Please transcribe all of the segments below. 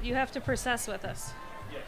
you have to process with us. Yes.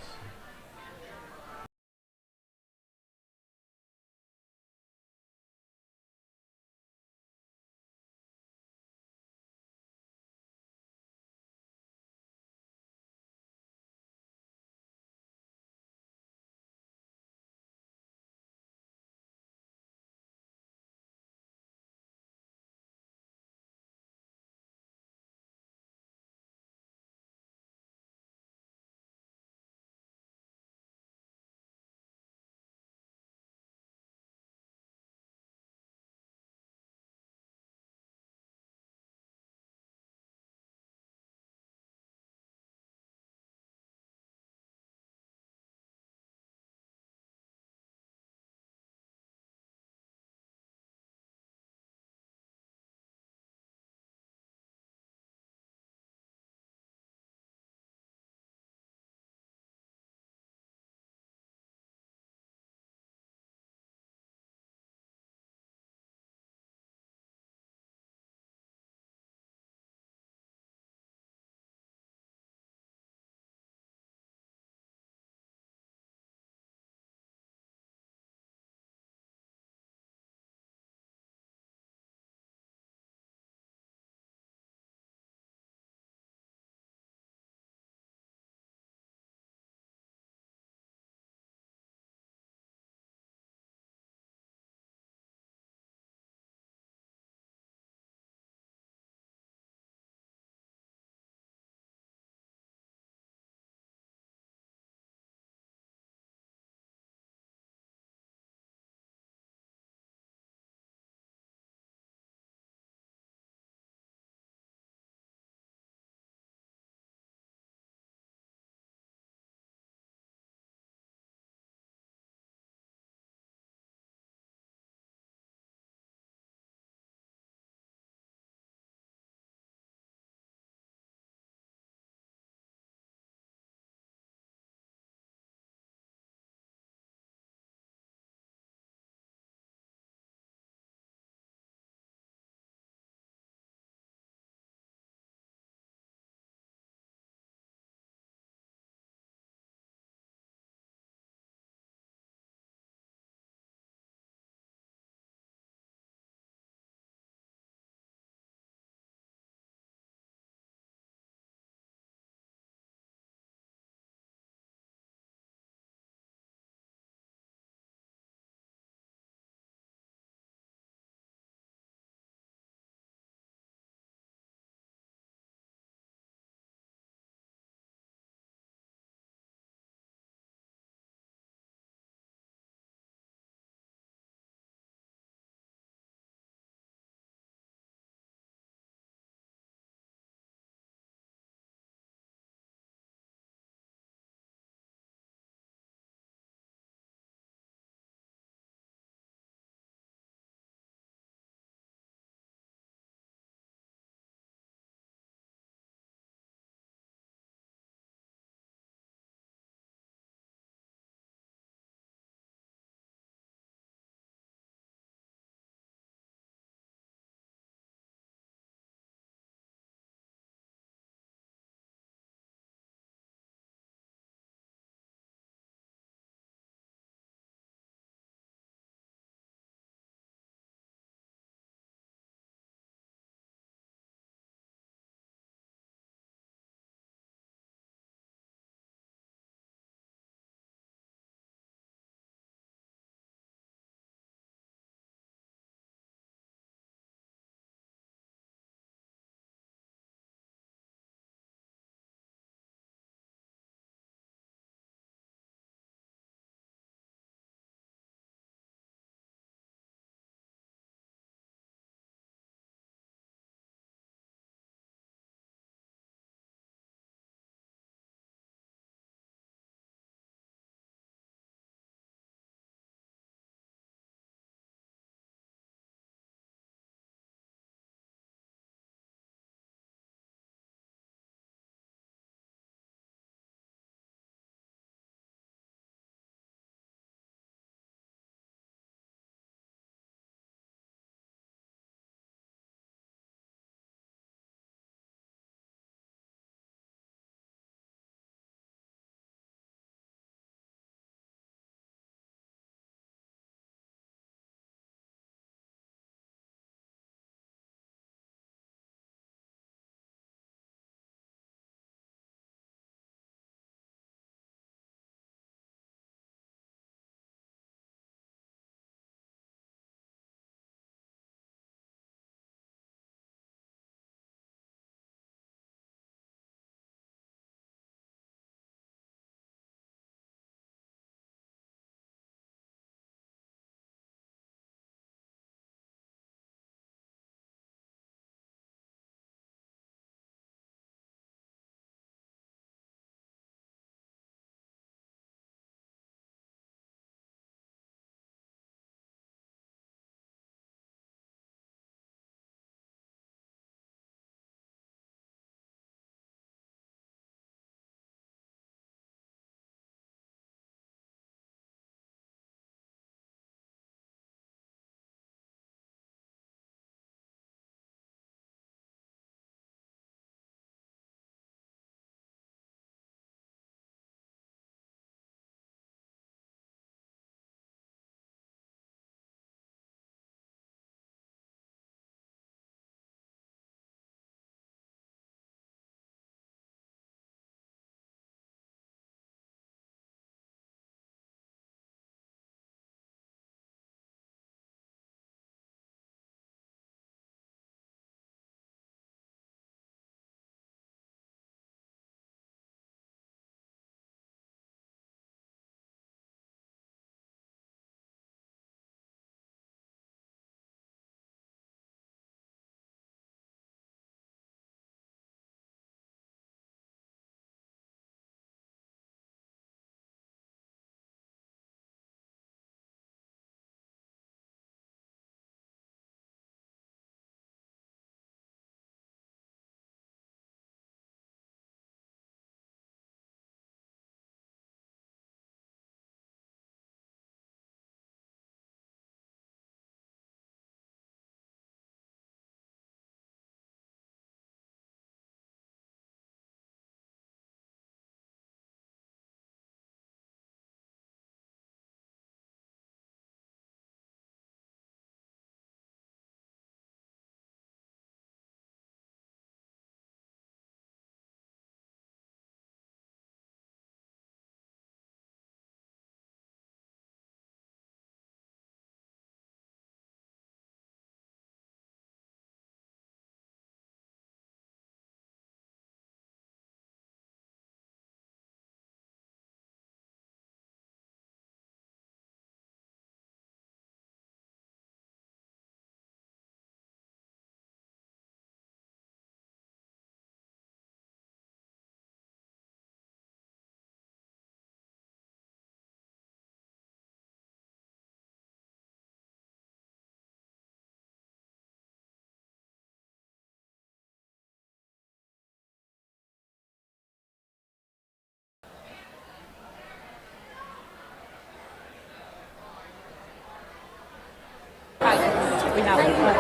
So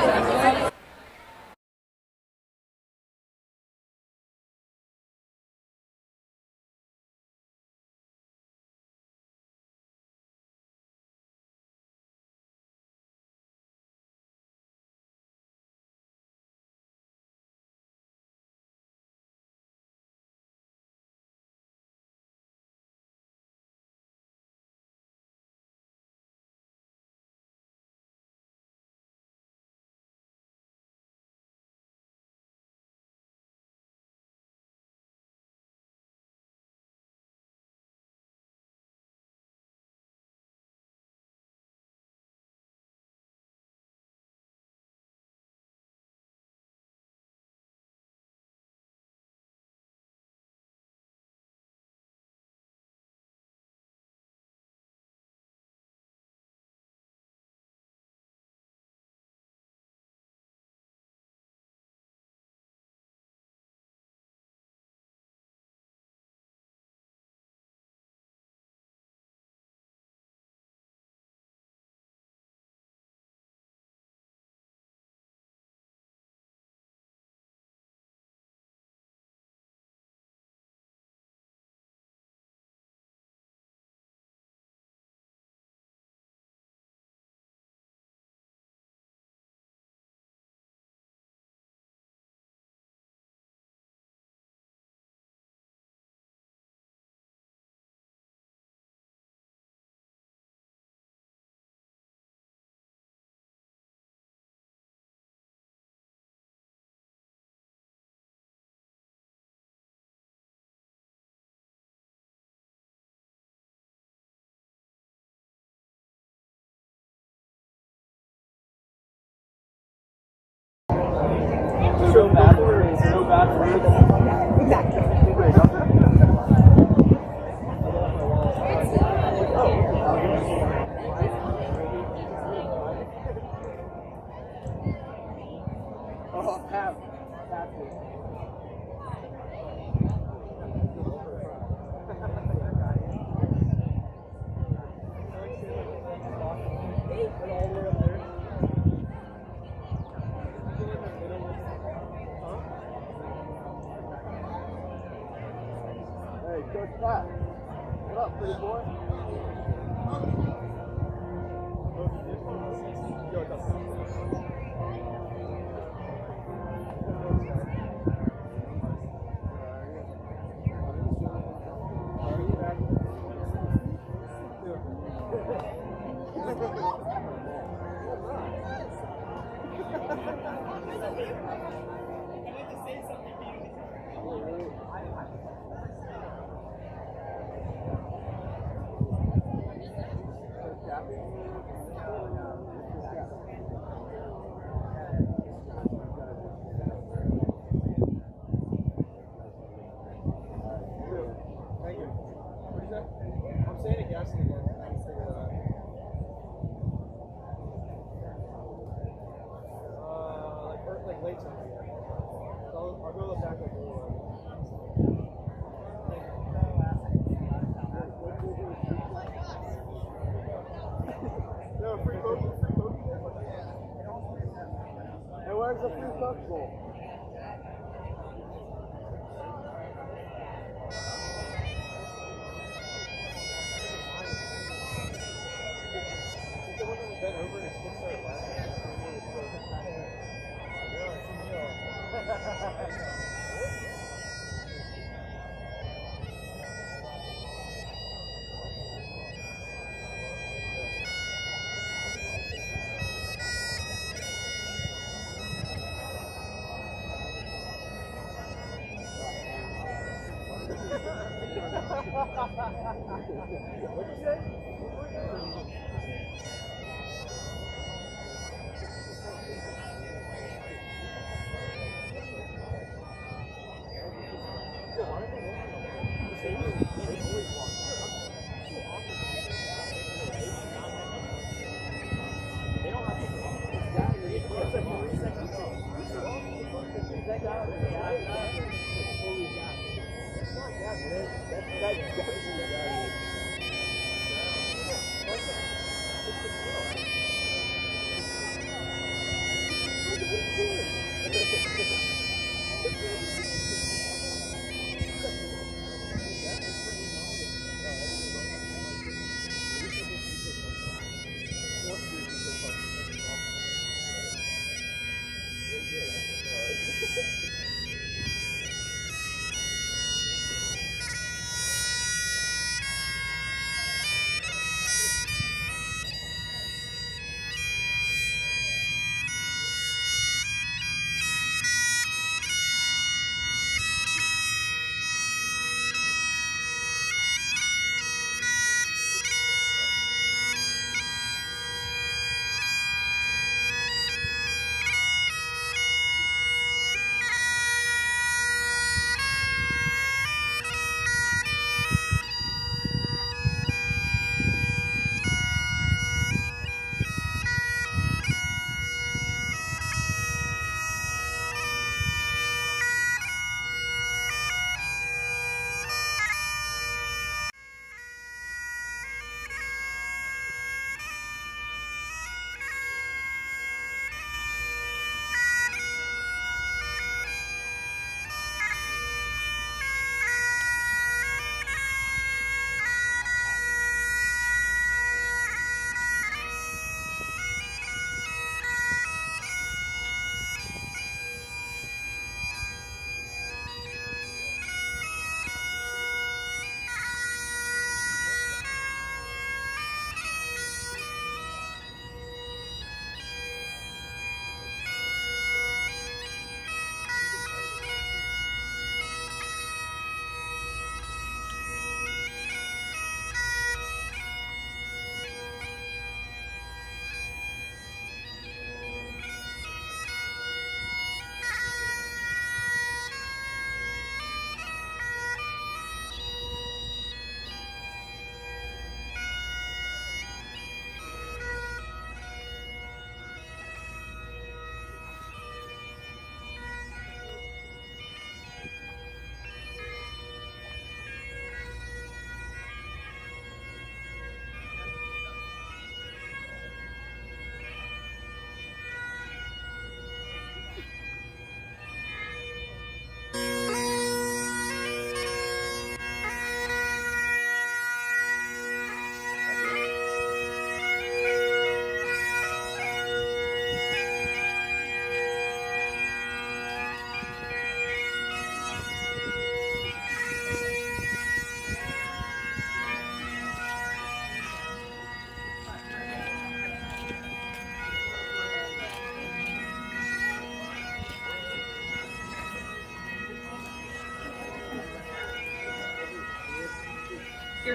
bad for it. So bad for it. Exactly. Oh, Pat. Hey, Coach Pat. What up, pretty boy? I'm saying it gassing again. I can figure that out. Like late summer, yeah. So I'll go back like a little No, free Coke. Hey, where's the free Coke bowl? Bent over and his foot started laughing. What'd you say?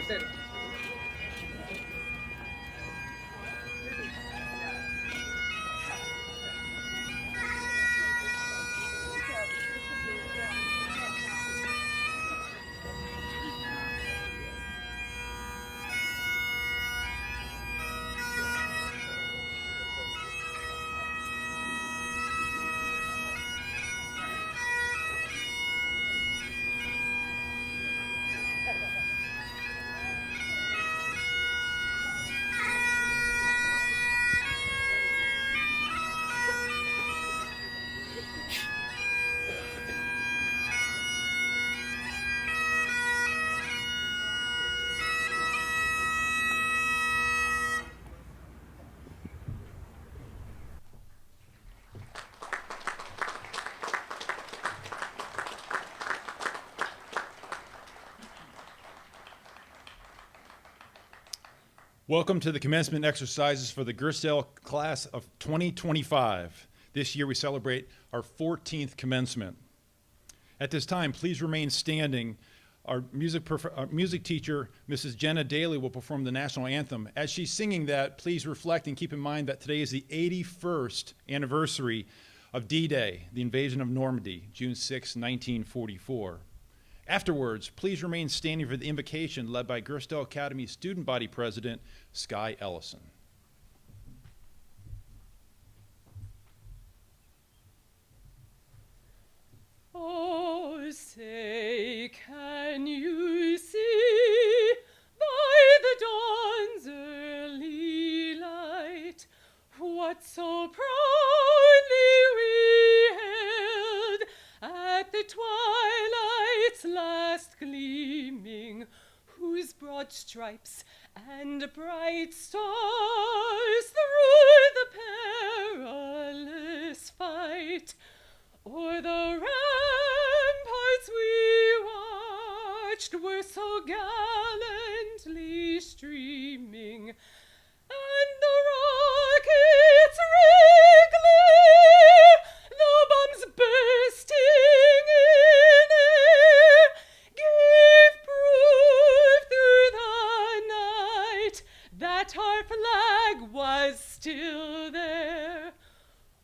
sit. Welcome to the commencement exercises for the Gerstell Class of 2025. This year we celebrate our 14th commencement. At this time, please remain standing. Our music teacher, Mrs. Jenna Daly, will perform the national anthem. As she's singing that, please reflect and keep in mind that today is the 81st anniversary of D-Day, the invasion of Normandy, June 6, 1944. Afterwards, please remain standing for the invocation led by Gerstell Academy Student Body President, Sky Ellison. Oh, say, can you see by the dawn's early light what so proudly we hailed at the twilight's last gleaming, whose broad stripes and bright stars through the perilous fight o'er the ramparts we watched were so gallantly streaming, and the rockets wriggling, the bombs bursting in air, gave proof through the night that our flag was still there.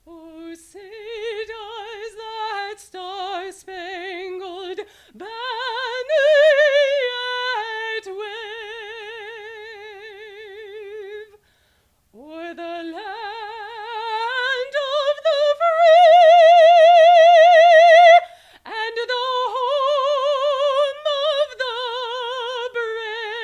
Oh, say does that star-spangled banner yet wave o'er the land of the free and the home of the brave?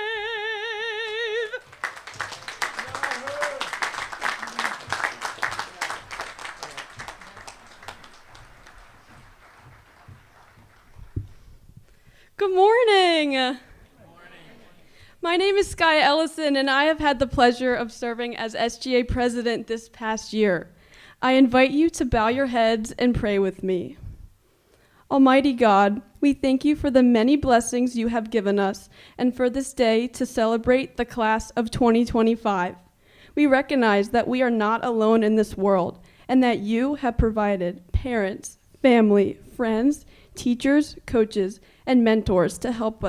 Good morning. My name is Sky Ellison, and I have had the pleasure of serving as SGA president this past year. I invite you to bow your heads and pray with me. Almighty God, we thank you for the many blessings you have given us and for this day to celebrate the class of 2025. We recognize that we are not alone in this world and that you have provided parents, family, friends, teachers, coaches, and mentors to help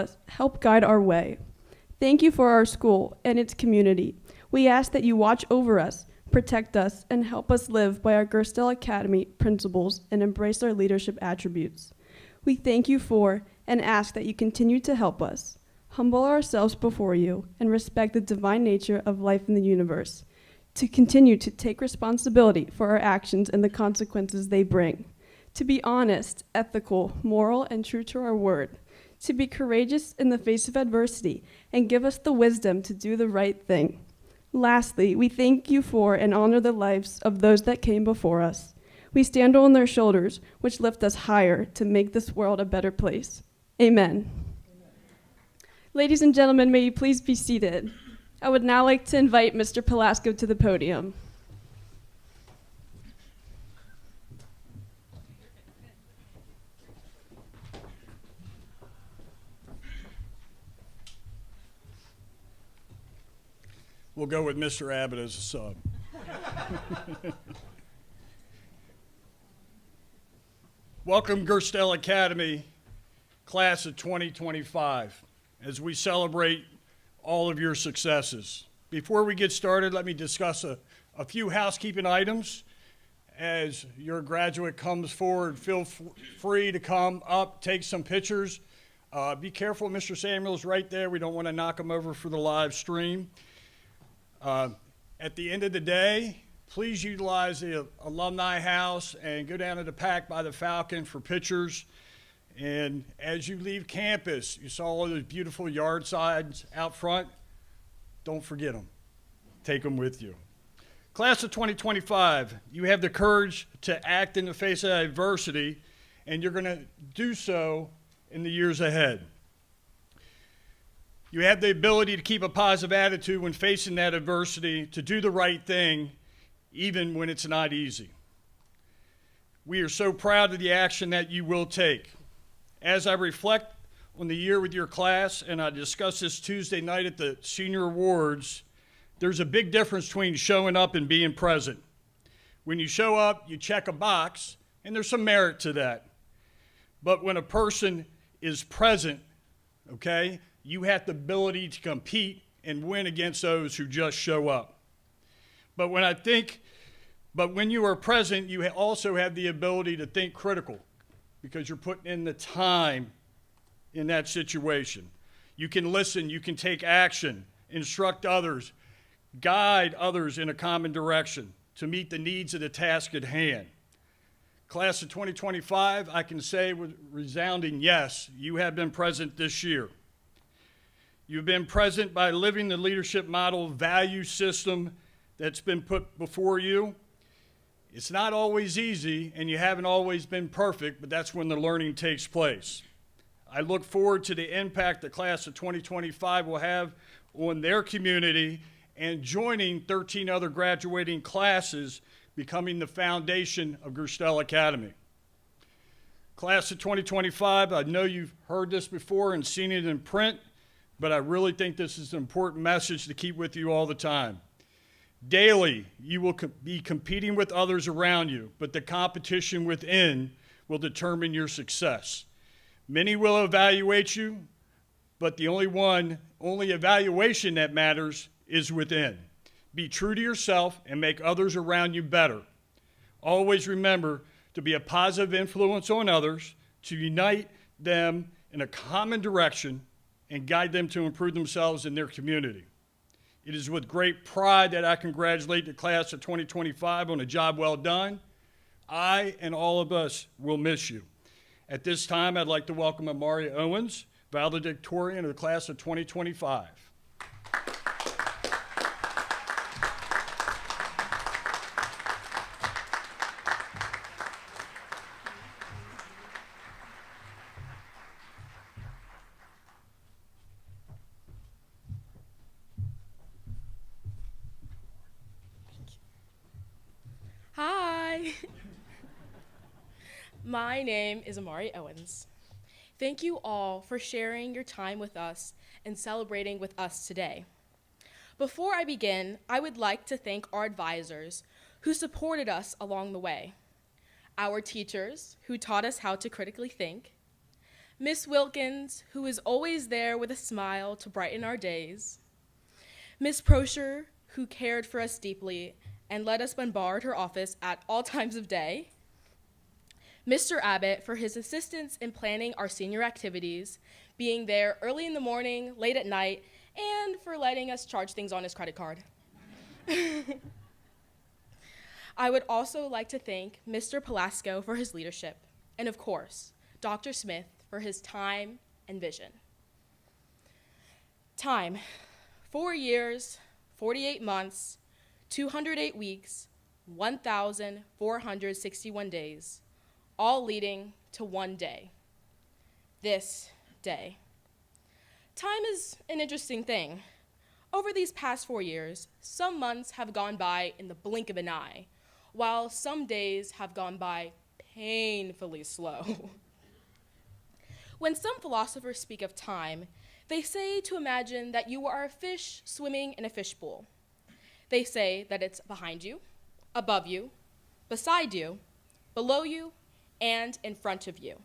guide our way. Thank you for our school and its community. We ask that you watch over us, protect us, and help us live by our Gerstell Academy principles and embrace our leadership attributes. We thank you for and ask that you continue to help us, humble ourselves before you, and respect the divine nature of life in the universe, to continue to take responsibility for our actions and the consequences they bring, to be honest, ethical, moral, and true to our word, to be courageous in the face of adversity, and give us the wisdom to do the right thing. Lastly, we thank you for and honor the lives of those that came before us. We stand on their shoulders, which lift us higher to make this world a better place. Amen. Ladies and gentlemen, may you please be seated. I would now like to invite Mr. Pelasco to the podium. We'll go with Mr. Abbott as a sub. Welcome, Gerstell Academy, Class of 2025. As we celebrate all of your successes. Before we get started, let me discuss a few housekeeping items. As your graduate comes forward, feel free to come up, take some pictures. Be careful, Mr. Samuel's right there. We don't want to knock him over for the live stream. At the end of the day, please utilize the Alumni House and go down to the PAC by the Falcon for pictures. And as you leave campus, you saw all those beautiful yard signs out front. Don't forget them. Take them with you. Class of 2025, you have the courage to act in the face of adversity, and you're going to do so in the years ahead. You have the ability to keep a positive attitude when facing that adversity, to do the right thing, even when it's not easy. We are so proud of the action that you will take. As I reflect on the year with your class, and I discussed this Tuesday night at the Senior Awards, there's a big difference between showing up and being present. When you show up, you check a box, and there's some merit to that. But when a person is present, okay, you have the ability to compete and win against those who just show up. But when you are present, you also have the ability to think critical because you're putting in the time in that situation. You can listen, you can take action, instruct others, guide others in a common direction to meet the needs of the task at hand. Class of 2025, I can say with resounding yes, you have been present this year. You've been present by living the leadership model value system that's been put before you. It's not always easy, and you haven't always been perfect, but that's when the learning takes place. I look forward to the impact the class of 2025 will have on their community and joining 13 other graduating classes, becoming the foundation of Gerstell Academy. Class of 2025, I know you've heard this before and seen it in print, but I really think this is an important message to keep with you all the time. Daily, you will be competing with others around you, but the competition within will determine your success. Many will evaluate you, but the only evaluation that matters is within. Be true to yourself and make others around you better. Always remember to be a positive influence on others, to unite them in a common direction, and guide them to improve themselves and their community. It is with great pride that I congratulate the class of 2025 on a job well done. I and all of us will miss you. At this time, I'd like to welcome Amari Owens, valedictorian of the class of 2025. Hi. My name is Amari Owens. Thank you all for sharing your time with us and celebrating with us today. Before I begin, I would like to thank our advisors who supported us along the way, our teachers who taught us how to critically think, Miss Wilkins, who is always there with a smile to brighten our days, Miss Prosher, who cared for us deeply and let us bombard her office at all times of day, Mr. Abbott for his assistance in planning our senior activities, being there early in the morning, late at night, and for letting us charge things on his credit card. I would also like to thank Mr. Pelasco for his leadership, and of course, Dr. Smith for his time and vision. Time, 4 years, 48 months, 208 weeks, 1,461 days, all leading to one day, this day. Time is an interesting thing. Over these past 4 years, some months have gone by in the blink of an eye, while some days have gone by painfully slow. When some philosophers speak of time, they say to imagine that you are a fish swimming in a fishbowl. They say that it's behind you, above you, beside you, below you, and in front of you.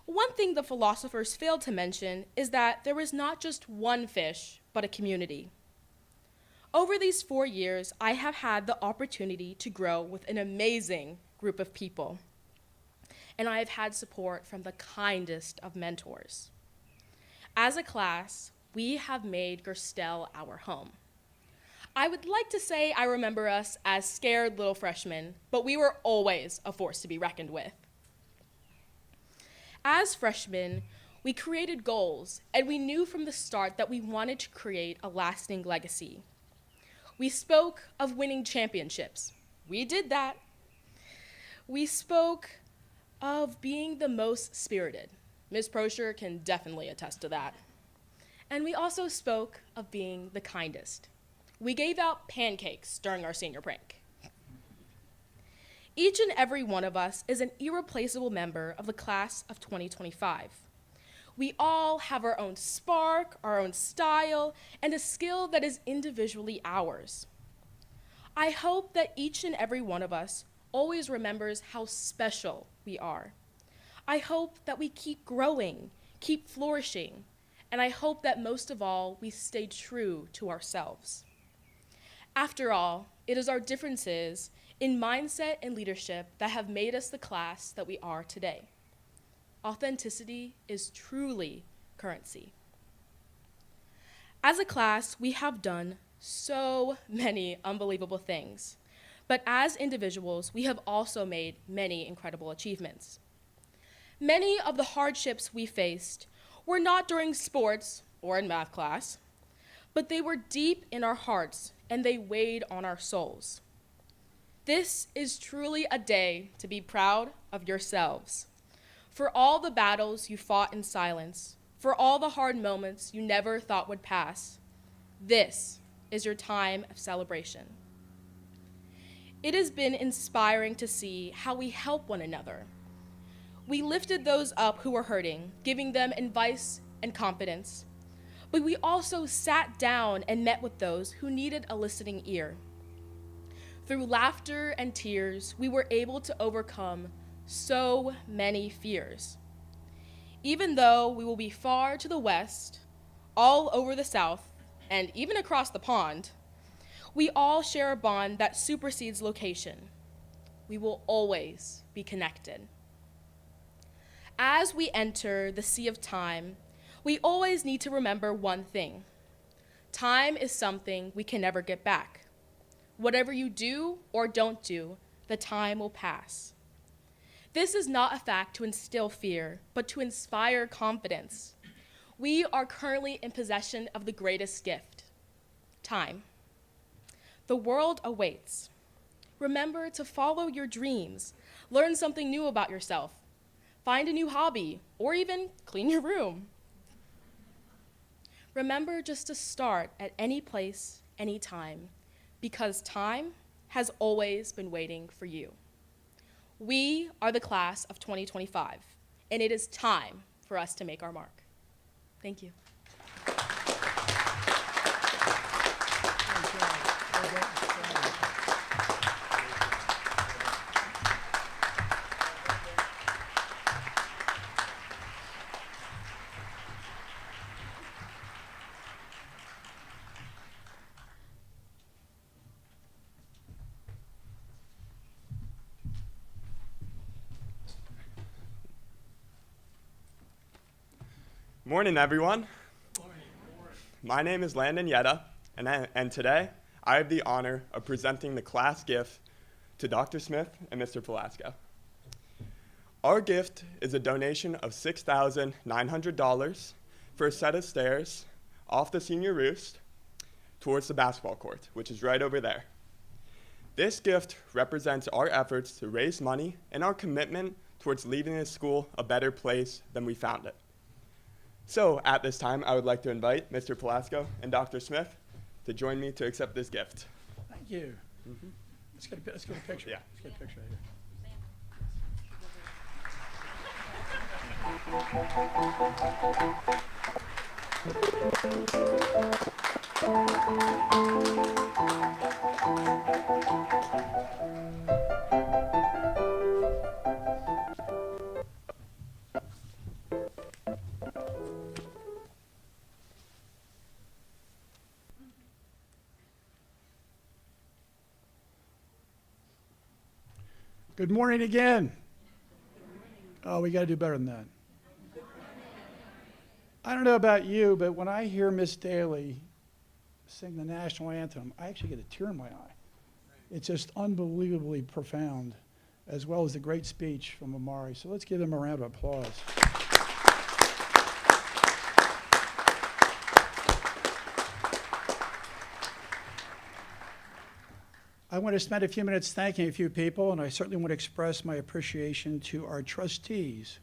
One thing the philosophers failed to mention is that there is not just one fish, but a community. Over these 4 years, I have had the opportunity to grow with an amazing group of people, and I have had support from the kindest of mentors. As a class, we have made Gerstell our home. I would like to say I remember us as scared little freshmen, but we were always a force to be reckoned with. As freshmen, we created goals, and we knew from the start that we wanted to create a lasting legacy. We spoke of winning championships. We did that. We spoke of being the most spirited. Ms. Prosher can definitely attest to that. And we also spoke of being the kindest. We gave out pancakes during our senior prank. Each and every one of us is an irreplaceable member of the class of 2025. We all have our own spark, our own style, and a skill that is individually ours. I hope that each and every one of us always remembers how special we are. I hope that we keep growing, keep flourishing, and I hope that most of all, we stay true to ourselves. After all, it is our differences in mindset and leadership that have made us the class that we are today. Authenticity is truly currency. As a class, we have done so many unbelievable things, but as individuals, we have also made many incredible achievements. Many of the hardships we faced were not during sports or in math class, but they were deep in our hearts and they weighed on our souls. This is truly a day to be proud of yourselves. For all the battles you fought in silence, for all the hard moments you never thought would pass, this is your time of celebration. It has been inspiring to see how we help one another. We lifted those up who were hurting, giving them advice and confidence. But we also sat down and met with those who needed a listening ear. Through laughter and tears, we were able to overcome so many fears. Even though we will be far to the west, all over the south, and even across the pond, we all share a bond that supersedes location. We will always be connected. As we enter the sea of time, we always need to remember one thing. Time is something we can never get back. Whatever you do or don't do, the time will pass. This is not a fact to instill fear, but to inspire confidence. We are currently in possession of the greatest gift, time. The world awaits. Remember to follow your dreams, learn something new about yourself, find a new hobby, or even clean your room. Remember just to start at any place, any time, because time has always been waiting for you. We are the class of 2025, and it is time for us to make our mark. Thank you. Morning, everyone. Morning. My name is Landon Yetta, and today I have the honor of presenting the class gift to Dr. Smith and Mr. Velasco. Our gift is a donation of $6,900 for a set of stairs off the senior roost towards the basketball court, which is right over there. This gift represents our efforts to raise money and our commitment towards leaving this school a better place than we found it. So at this time, I would like to invite Mr. Velasco and Dr. Smith to join me to accept this gift. Thank you. Mm-hmm. Let's get a picture. Yeah. Let's get a picture right here. Good morning again. Oh, we got to do better than that. I don't know about you, but when I hear Miss Daly sing the national anthem, I actually get a tear in my eye. It's just unbelievably profound, as well as the great speech from Amari. So let's give them a round of applause. I want to spend a few minutes thanking a few people, and I certainly want to express my appreciation to our trustees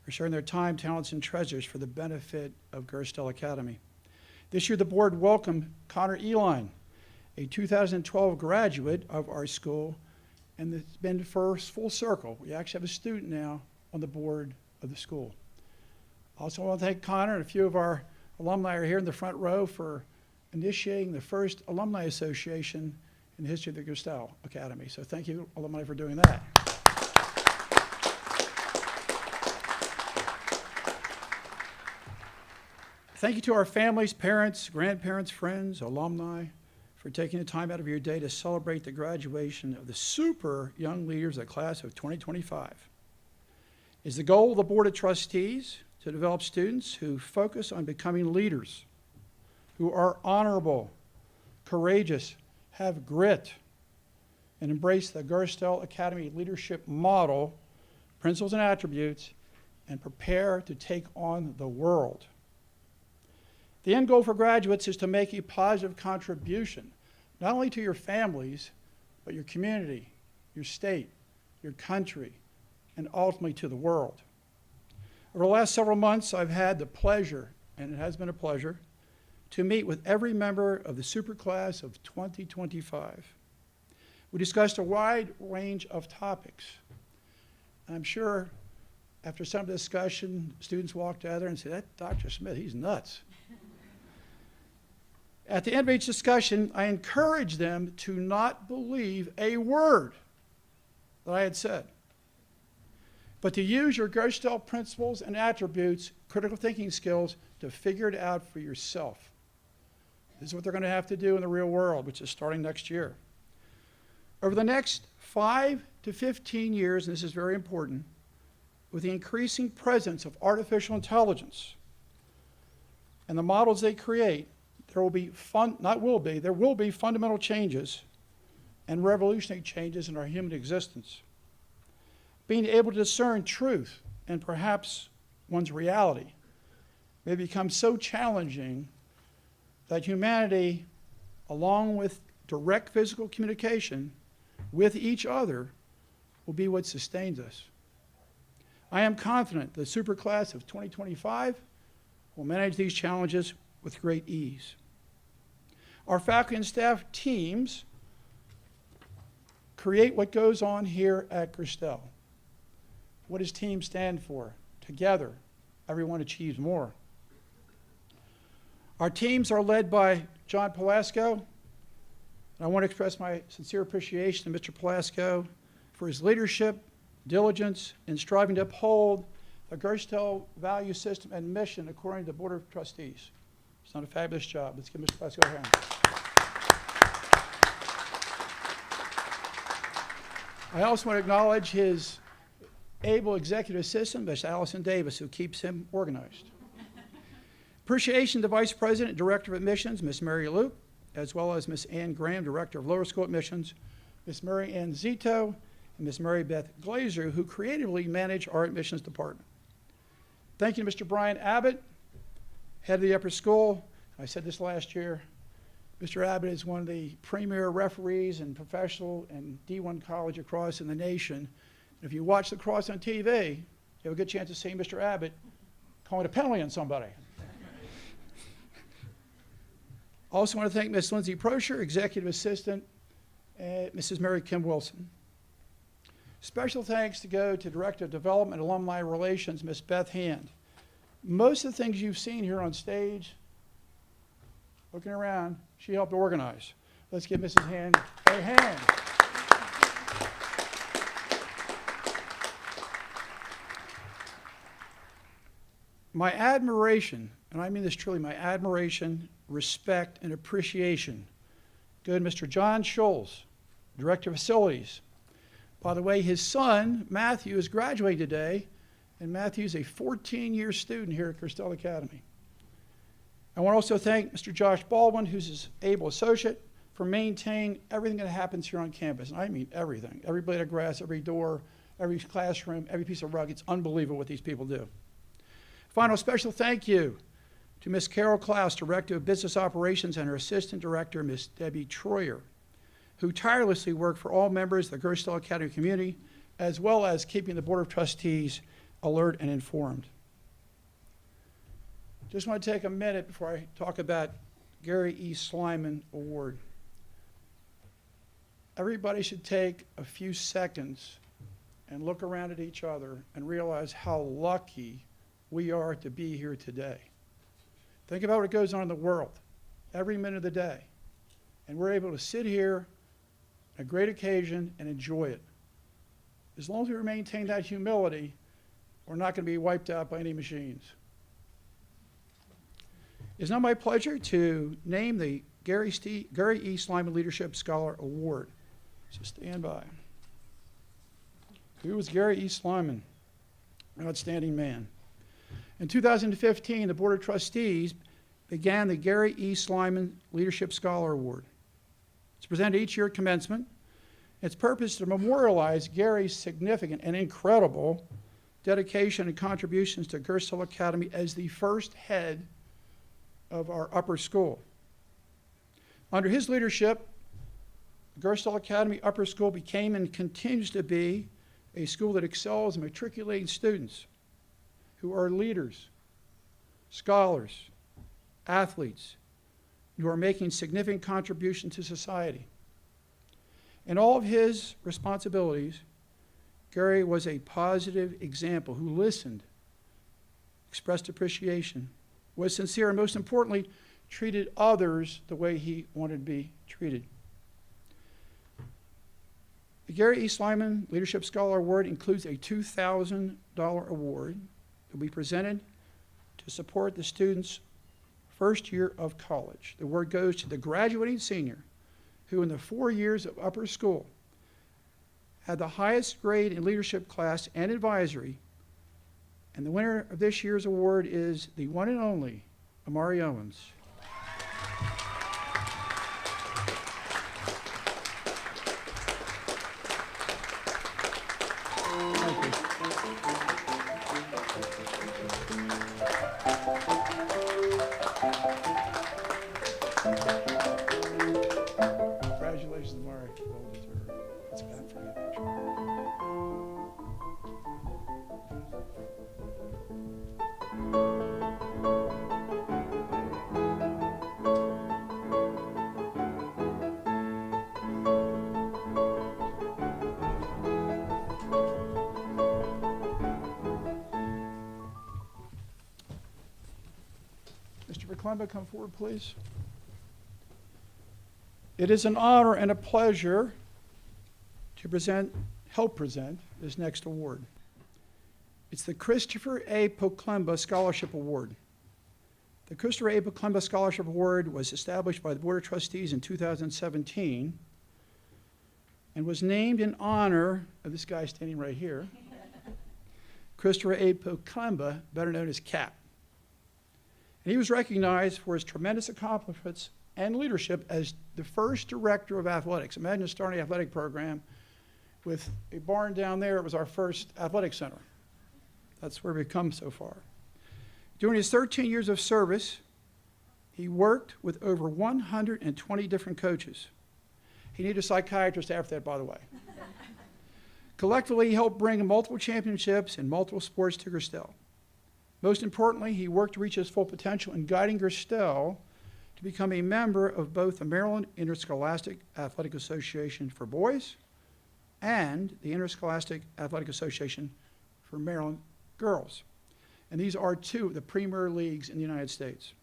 for sharing their time, talents, and treasures for the benefit of Gerstell Academy. This year, the board welcomed Connor Eline, a 2012 graduate of our school, and it's been first full circle. We actually have a student now on the board of the school. Also, I want to thank Connor, and a few of our alumni are here in the front row for initiating the first alumni association in the history of the Gerstell Academy. So thank you, alumni, for doing that. Thank you to our families, parents, grandparents, friends, alumni, for taking the time out of your day to celebrate the graduation of the super young leaders of the class of 2025. It's the goal of the Board of Trustees to develop students who focus on becoming leaders, who are honorable, courageous, have grit, and embrace the Gerstell Academy leadership model, principles and attributes, and prepare to take on the world. The end goal for graduates is to make a positive contribution, not only to your families, but your community, your state, your country, and ultimately to the world. Over the last several months, I've had the pleasure, and it has been a pleasure, to meet with every member of the superclass of 2025. We discussed a wide range of topics. I'm sure after some discussion, students walked out there and said, "That Dr. Smith, he's nuts." At the end of each discussion, I encouraged them to not believe a word that I had said, but to use your Gerstell principles and attributes, critical thinking skills, to figure it out for yourself. This is what they're going to have to do in the real world, which is starting next year. Over the next 5 to 15 years, and this is very important, with the increasing presence of artificial intelligence and the models they create, there will be fundamental changes and revolutionary changes in our human existence. Being able to discern truth and perhaps one's reality may become so challenging that humanity, along with direct physical communication with each other, will be what sustains us. I am confident the superclass of 2025 will manage these challenges with great ease. Our faculty and staff teams create what goes on here at Gerstell. What does TEAM stand for? Together, everyone achieves more. Our teams are led by John Pelasco, and I want to express my sincere appreciation to Mr. Pelasco for his leadership, diligence, in striving to uphold the Gerstell value system and mission according to the Board of Trustees. He's done a fabulous job. Let's give Mr. Pelasco a hand. I also want to acknowledge his able executive assistant, Ms. Allison Davis, who keeps him organized. Appreciation to Vice President and Director of Admissions, Ms. Mary Luke, as well as Ms. Ann Graham, Director of Lower School Admissions, Ms. Mary Ann Zito, and Ms. Mary Beth Glazer, who creatively manage our admissions department. Thank you to Mr. Brian Abbott, head of the upper school. I said this last year. Mr. Abbott is one of the premier referees and professional and D1 college across in the nation. And if you watch the cross on TV, you have a good chance of seeing Mr. Abbott calling a penalty on somebody. Also want to thank Ms. Lindsay Prosher, Executive Assistant, and Mrs. Mary Kim Wilson. Special thanks to go to Director of Development and Alumni Relations, Ms. Beth Hand. Most of the things you've seen here on stage, looking around, she helped organize. Let's give Mrs. Hand a hand. My admiration, and I mean this truly, my admiration, respect, and appreciation go to Mr. John Scholes, Director of Facilities, By the way, his son, Matthew, is graduating today, and Matthew's a 14-year student here at Gerstell Academy. I want to also thank Mr. Josh Baldwin, who's his able associate, for maintaining everything that happens here on campus. And I mean everything. Every blade of grass, every door, every classroom, every piece of rug. It's unbelievable what these people do. Final special thank you to Ms. Carol Klaus, Director of Business Operations, and her Assistant Director, Ms. Debbie Troyer, who tirelessly work for all members of the Gerstell Academy community, as well as keeping the Board of Trustees alert and informed. Just want to take a minute before I talk about Gary E. Slyman Award. Everybody should take a few seconds and look around at each other and realize how lucky we are to be here today. Think about what goes on in the world every minute of the day. And we're able to sit here, a great occasion, and enjoy it. As long as we maintain that humility, we're not going to be wiped out by any machines. It's now my pleasure to name the Gary E. Slyman Leadership Scholar Award. So stand by. Who was Gary E. Slyman? An outstanding man. In 2015, the Board of Trustees began the Gary E. Slyman Leadership Scholar Award. It's presented each year at commencement. Its purpose is to memorialize Gary's significant and incredible dedication and contributions to Gerstell Academy as the first head of our upper school. Under his leadership, Gerstell Academy Upper School became and continues to be a school that excels in matriculating students who are leaders, scholars, athletes, who are making significant contributions to society. In all of his responsibilities, Gary was a positive example who listened, expressed appreciation, was sincere, and most importantly, treated others the way he wanted to be treated. The Gary E. Slyman Leadership Scholar Award includes a $2,000 award that will be presented to support the student's first year of college. The award goes to the graduating senior who in the 4 years of upper school had the highest grade in leadership class and advisory, and the winner of this year's award is the one and only Amari Owens. Congratulations, Amari. Well deserved. Let's go for your picture. Mr. McClellan, come forward, please. It is an honor and a pleasure to help present this next award. It's the Christopher A. Poklemba Scholarship Award. The Christopher A. Poklemba Scholarship Award was established by the Board of Trustees in 2017 and was named in honor of this guy standing right here, Christopher A. Poklemba, better known as Cap. And he was recognized for his tremendous accomplishments and leadership as the first director of athletics. Imagine starting an athletic program with a barn down there. It was our first athletic center. That's where we've come so far. During his 13 years of service, he worked with over 120 different coaches. He needed a psychiatrist after that, by the way. Collectively, he helped bring multiple championships in multiple sports to Gerstell. Most importantly, he worked to reach his full potential in guiding Gerstell to become a member of both the Maryland Interscholastic Athletic Association for boys and the Interscholastic Athletic Association for Maryland girls. And these are two of the premier leagues in the United States.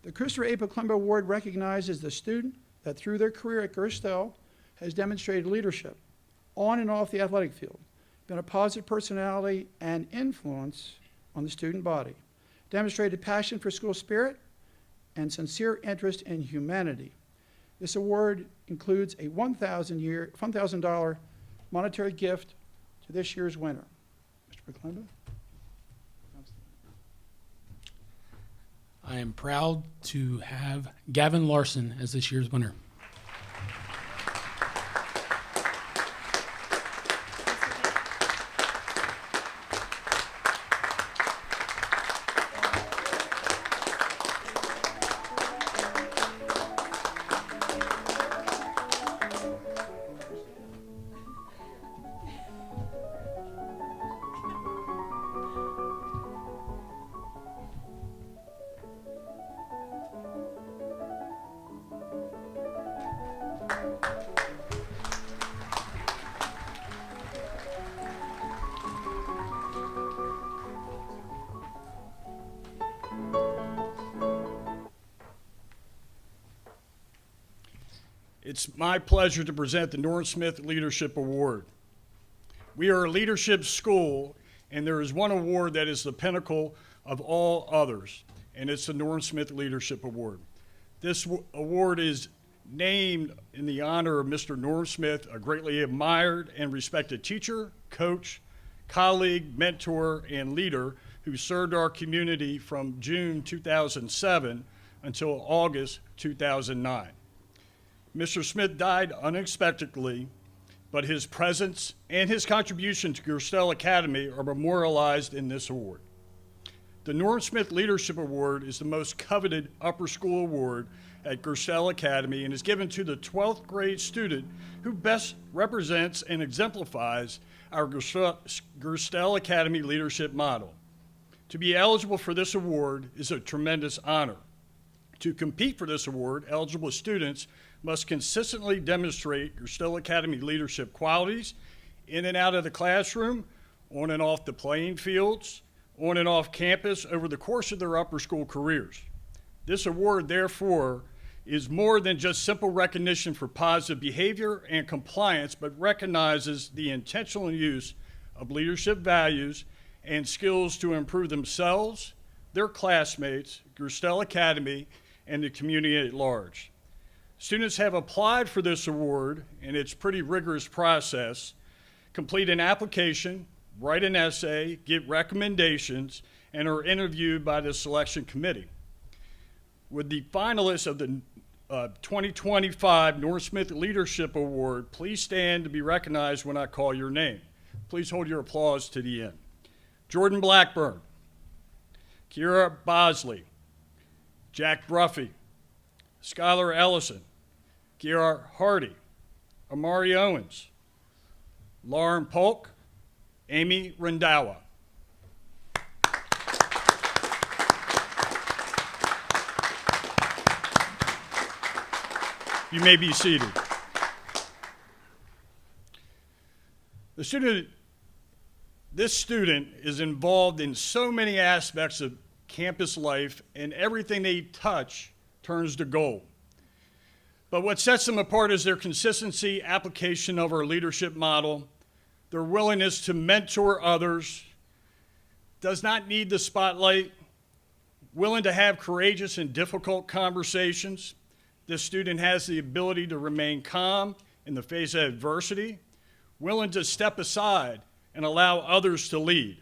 The Christopher A. Poklemba Award recognizes the student that through their career at Gerstell has demonstrated leadership on and off the athletic field, been a positive personality and influence on the student body, demonstrated passion for school spirit, and sincere interest in humanity. This award includes a $1,000 monetary gift to this year's winner. Mr. McClendon? I am proud to have Gavin Larson as this year's winner. It's my pleasure to present the Norm Smith Leadership Award. We are a leadership school, and there is one award that is the pinnacle of all others, and it's the Norm Smith Leadership Award. This award is named in the honor of Mr. Norm Smith, a greatly admired and respected teacher, coach, colleague, mentor, and leader who served our community from June 2007 until August 2009. Mr. Smith died unexpectedly, but his presence and his contribution to Gerstell Academy are memorialized in this award. The Norm Smith Leadership Award is the most coveted upper school award at Gerstell Academy and is given to the 12th grade student who best represents and exemplifies our Gerstell Academy leadership model. To be eligible for this award is a tremendous honor. To compete for this award, eligible students must consistently demonstrate Gerstell Academy leadership qualities in and out of the classroom, on and off the playing fields, on and off campus over the course of their upper school careers. This award, therefore, is more than just simple recognition for positive behavior and compliance, but recognizes the intentional use of leadership values and skills to improve themselves, their classmates, Gerstell Academy, and the community at large. Students have applied for this award, and it's a pretty rigorous process. Complete an application, write an essay, get recommendations, and are interviewed by the selection committee. Would the finalists of the 2025 Norm Smith Leadership Award please stand to be recognized when I call your name? Please hold your applause to the end. Jordan Blackburn, Kira Bosley, Jack Bruffy, Skylar Ellison, Kiara Hardy, Amari Owens, Lauren Polk, Amy Rendawa. You may be seated. This student is involved in so many aspects of campus life, and everything they touch turns to gold. But what sets them apart is their consistency, application of our leadership model, their willingness to mentor others, does not need the spotlight, willing to have courageous and difficult conversations. This student has the ability to remain calm in the face of adversity, willing to step aside and allow others to lead.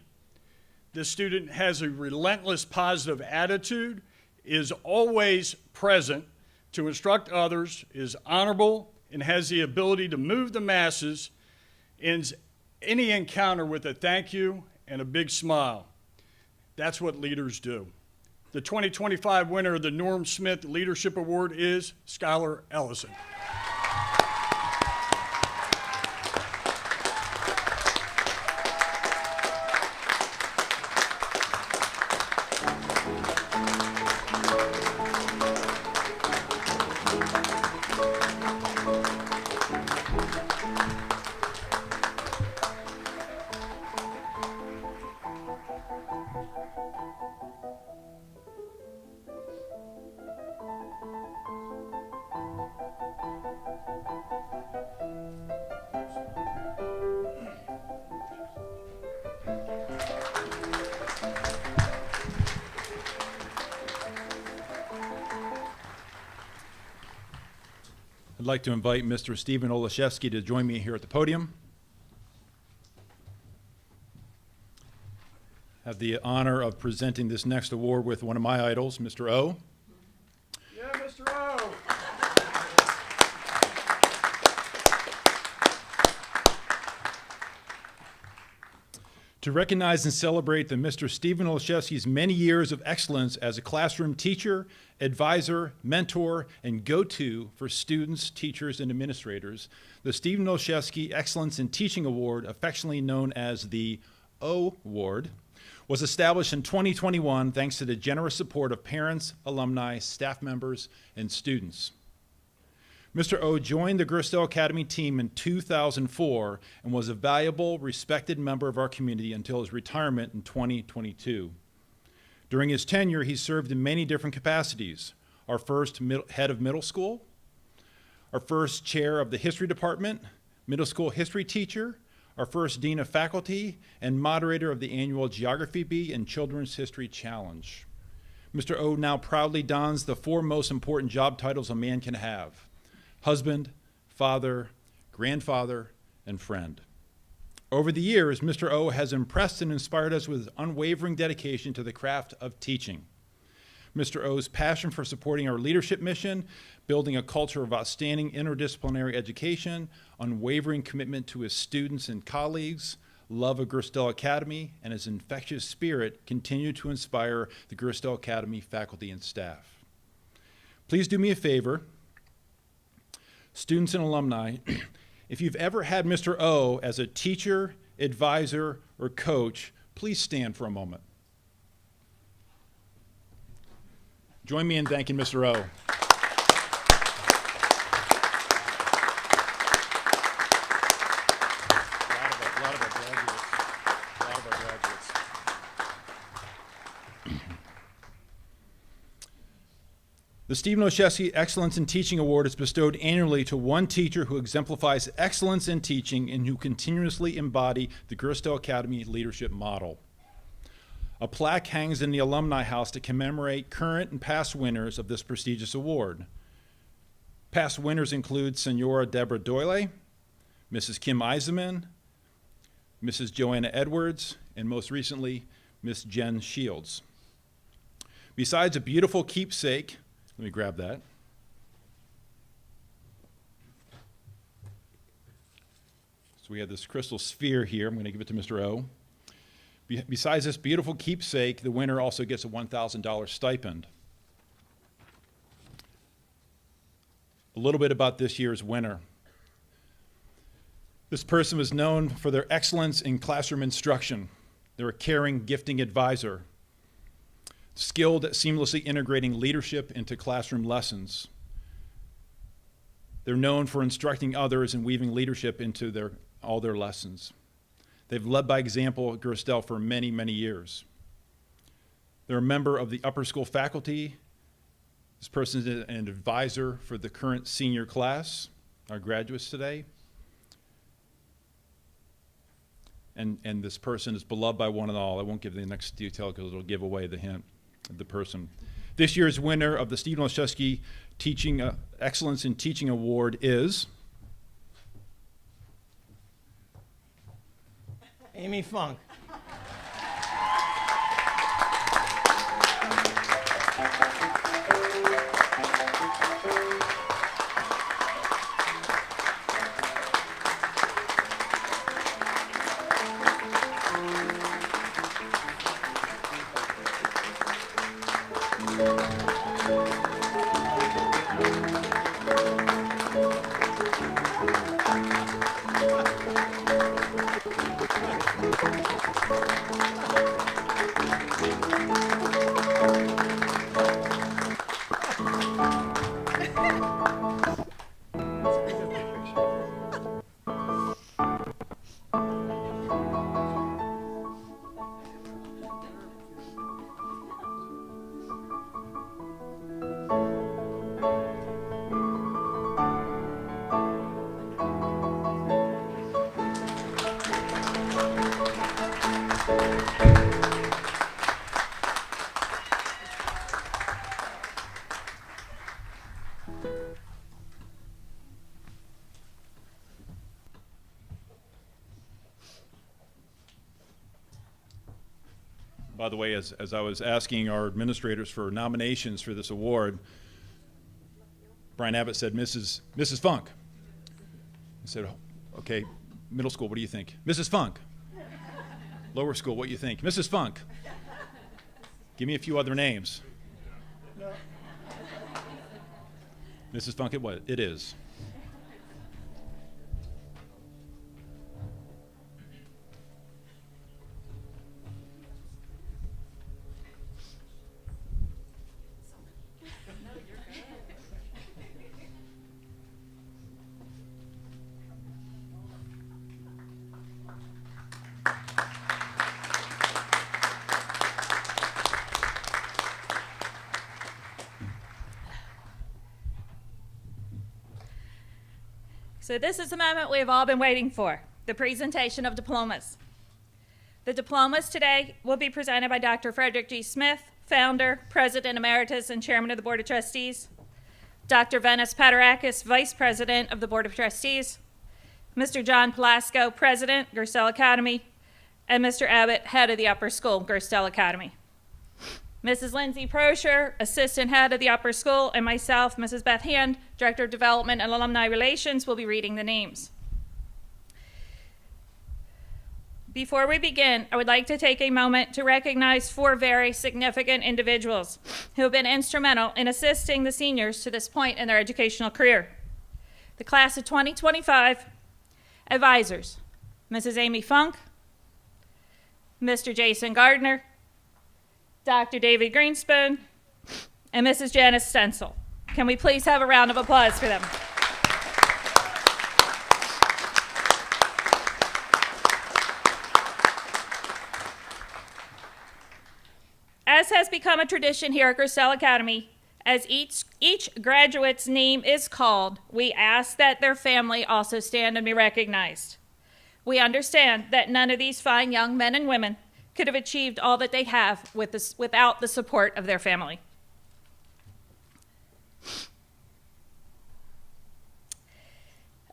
This student has a relentless positive attitude, is always present to instruct others, is honorable, and has the ability to move the masses, ends any encounter with a thank you and a big smile. That's what leaders do. The 2025 winner of the Norm Smith Leadership Award is Skylar Ellison. I'd like to invite Mr. Stephen Olaszewski to join me here at the podium. have the honor of presenting this next award with one of my idols, Mr. O. Yeah, Mr. O. To recognize and celebrate the Mr. Stephen Olszewski's many years of excellence as a classroom teacher, advisor, mentor, and go-to for students, teachers, and administrators, the Stephen Olszewski Excellence in Teaching Award, affectionately known as the O Award, was established in 2021 thanks to the generous support of parents, alumni, staff members, and students. Mr. O joined the Gerstell Academy team in 2004 and was a valuable, respected member of our community until his retirement in 2022. During his tenure, he served in many different capacities. Our first head of middle school, our first chair of the history department, middle school history teacher, our first dean of faculty, and moderator of the annual Geography Bee and Children's History Challenge. Mr. O now proudly dons the 4 most important job titles a man can have: husband, father, grandfather, and friend. Over the years, Mr. O has impressed and inspired us with unwavering dedication to the craft of teaching. Mr. O's passion for supporting our leadership mission, building a culture of outstanding interdisciplinary education, unwavering commitment to his students and colleagues, love of Gerstell Academy, and his infectious spirit continue to inspire the Gerstell Academy faculty and staff. Please do me a favor, students and alumni, if you've ever had Mr. O as a teacher, advisor, or coach, please stand for a moment. Join me in thanking Mr. O. A lot of our graduates. The Stephen Olszewski Excellence in Teaching Award is bestowed annually to one teacher who exemplifies excellence in teaching and who continuously embody the Gerstell Academy leadership model. A plaque hangs in the Alumni House to commemorate current and past winners of this prestigious award. Past winners include Senora Deborah Doyle, Mrs. Kim Eisenman, Mrs. Joanna Edwards, and most recently, Miss Jen Shields. Besides a beautiful keepsake, let me grab that. So we have this crystal sphere here. I'm going to give it to Mr. O. Besides this beautiful keepsake, the winner also gets a $1,000 stipend. A little bit about this year's winner. This person was known for their excellence in classroom instruction. They're a caring, gifting advisor, skilled at seamlessly integrating leadership into classroom lessons. They're known for instructing others and weaving leadership into all their lessons. They've led by example at Gerstell for many, many years. They're a member of the upper school faculty. This person is an advisor for the current senior class, our graduates today. And this person is beloved by one and all. I won't give the next detail because it'll give away the hint of the person. This year's winner of the Stephen Olszewski Excellence in Teaching Award is Amy Funk. By the way, as I was asking our administrators for nominations for this award, Brian Abbott said, Mrs. Funk. I said, okay, middle school, what do you think? Mrs. Funk. Lower school, what do you think? Mrs. Funk. Give me a few other names. Mrs. Funk, it is. So this is the moment we've all been waiting for, the presentation of diplomas. The diplomas today will be presented by Dr. Frederick G. Smith, founder, president emeritus, and chairman of the Board of Trustees, Dr. Venice Paterakis, vice president of the Board of Trustees, Mr. John Pelasco, president, Gerstell Academy, and Mr. Abbott, head of the upper school, Gerstell Academy. Mrs. Lindsay Prosher, assistant head of the upper school, and myself, Mrs. Beth Hand, director of development and alumni relations, will be reading the names. Before we begin, I would like to take a moment to recognize 4 very significant individuals who have been instrumental in assisting the seniors to this point in their educational career. The class of 2025 advisors, Mrs. Amy Funk, Mr. Jason Gardner, Dr. David Greenspoon, and Mrs. Janice Stencil. Can we please have a round of applause for them? As has become a tradition here at Gerstell Academy, as each graduate's name is called, we ask that their family also stand and be recognized. We understand that none of these fine young men and women could have achieved all that they have without the support of their family.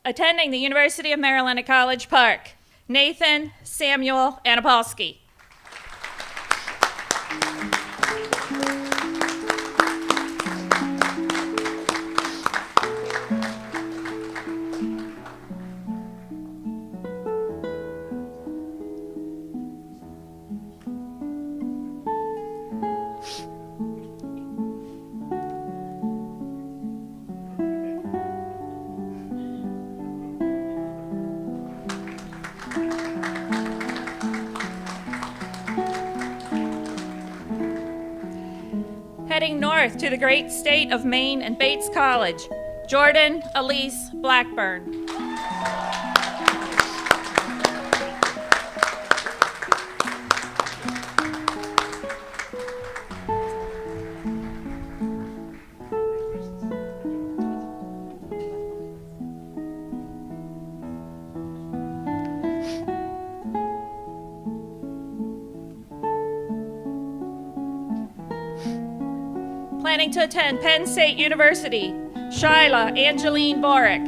Attending the University of Maryland at College Park, Nathan Samuel Anapolsky. Heading north to the great state of Maine and Bates College, Jordan Elise Blackburn. Planning to attend Penn State University, Shyla Angeline Borick.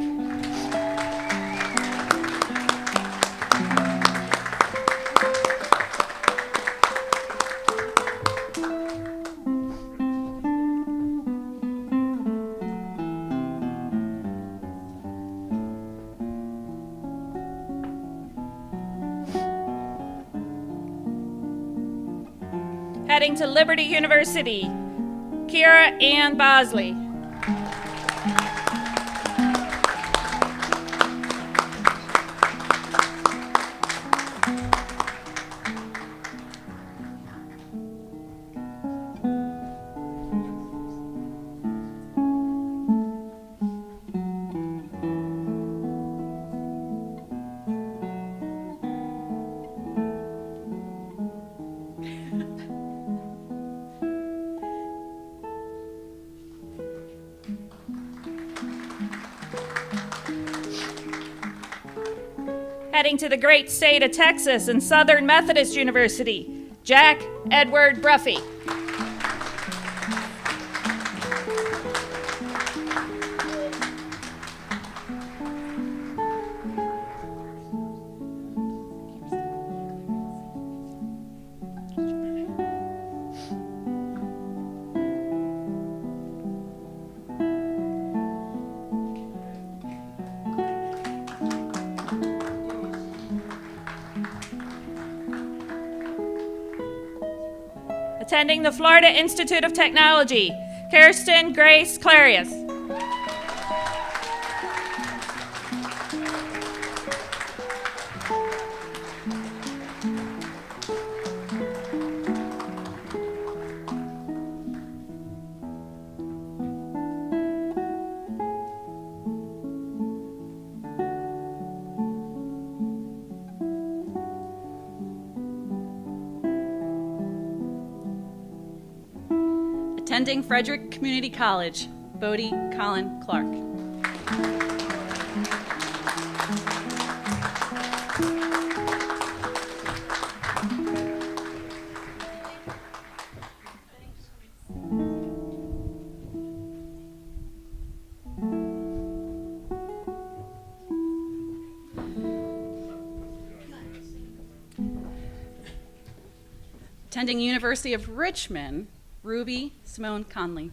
Heading to Liberty University, Kira Ann Bosley. Heading to the great state of Texas and Southern Methodist University, Jack Edward Bruffy. Attending the Florida Institute of Technology, Kirsten Grace Clarius. Attending Frederick Community College, Bodie Colin Clark. Attending University of Richmond, Ruby Simone Conley.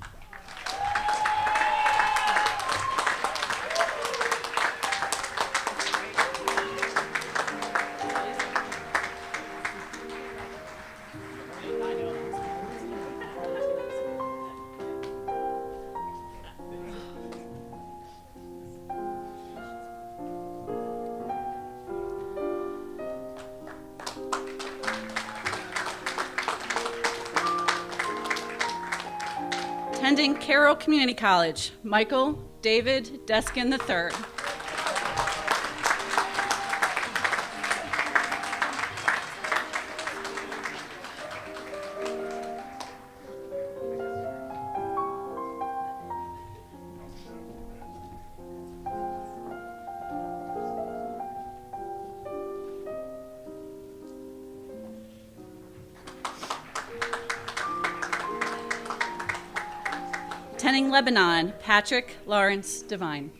Attending Carroll Community College, Michael David Deskin III. Attending Lebanon, Patrick Lawrence Devine.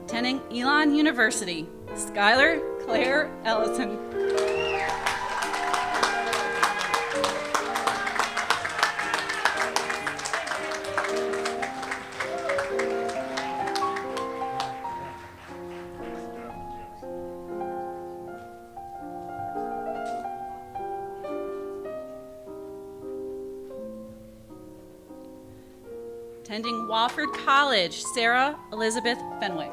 Attending Elon University, Skylar Claire Ellison. Attending Wofford College, Sarah Elizabeth Fenwick.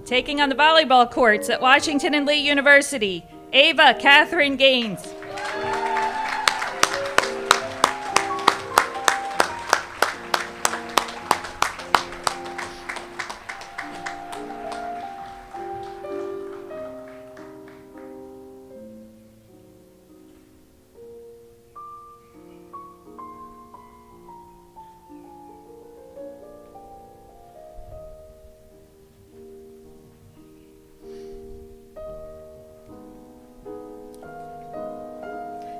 Taking on the volleyball courts at Washington and Lee University, Ava Catherine Gaines.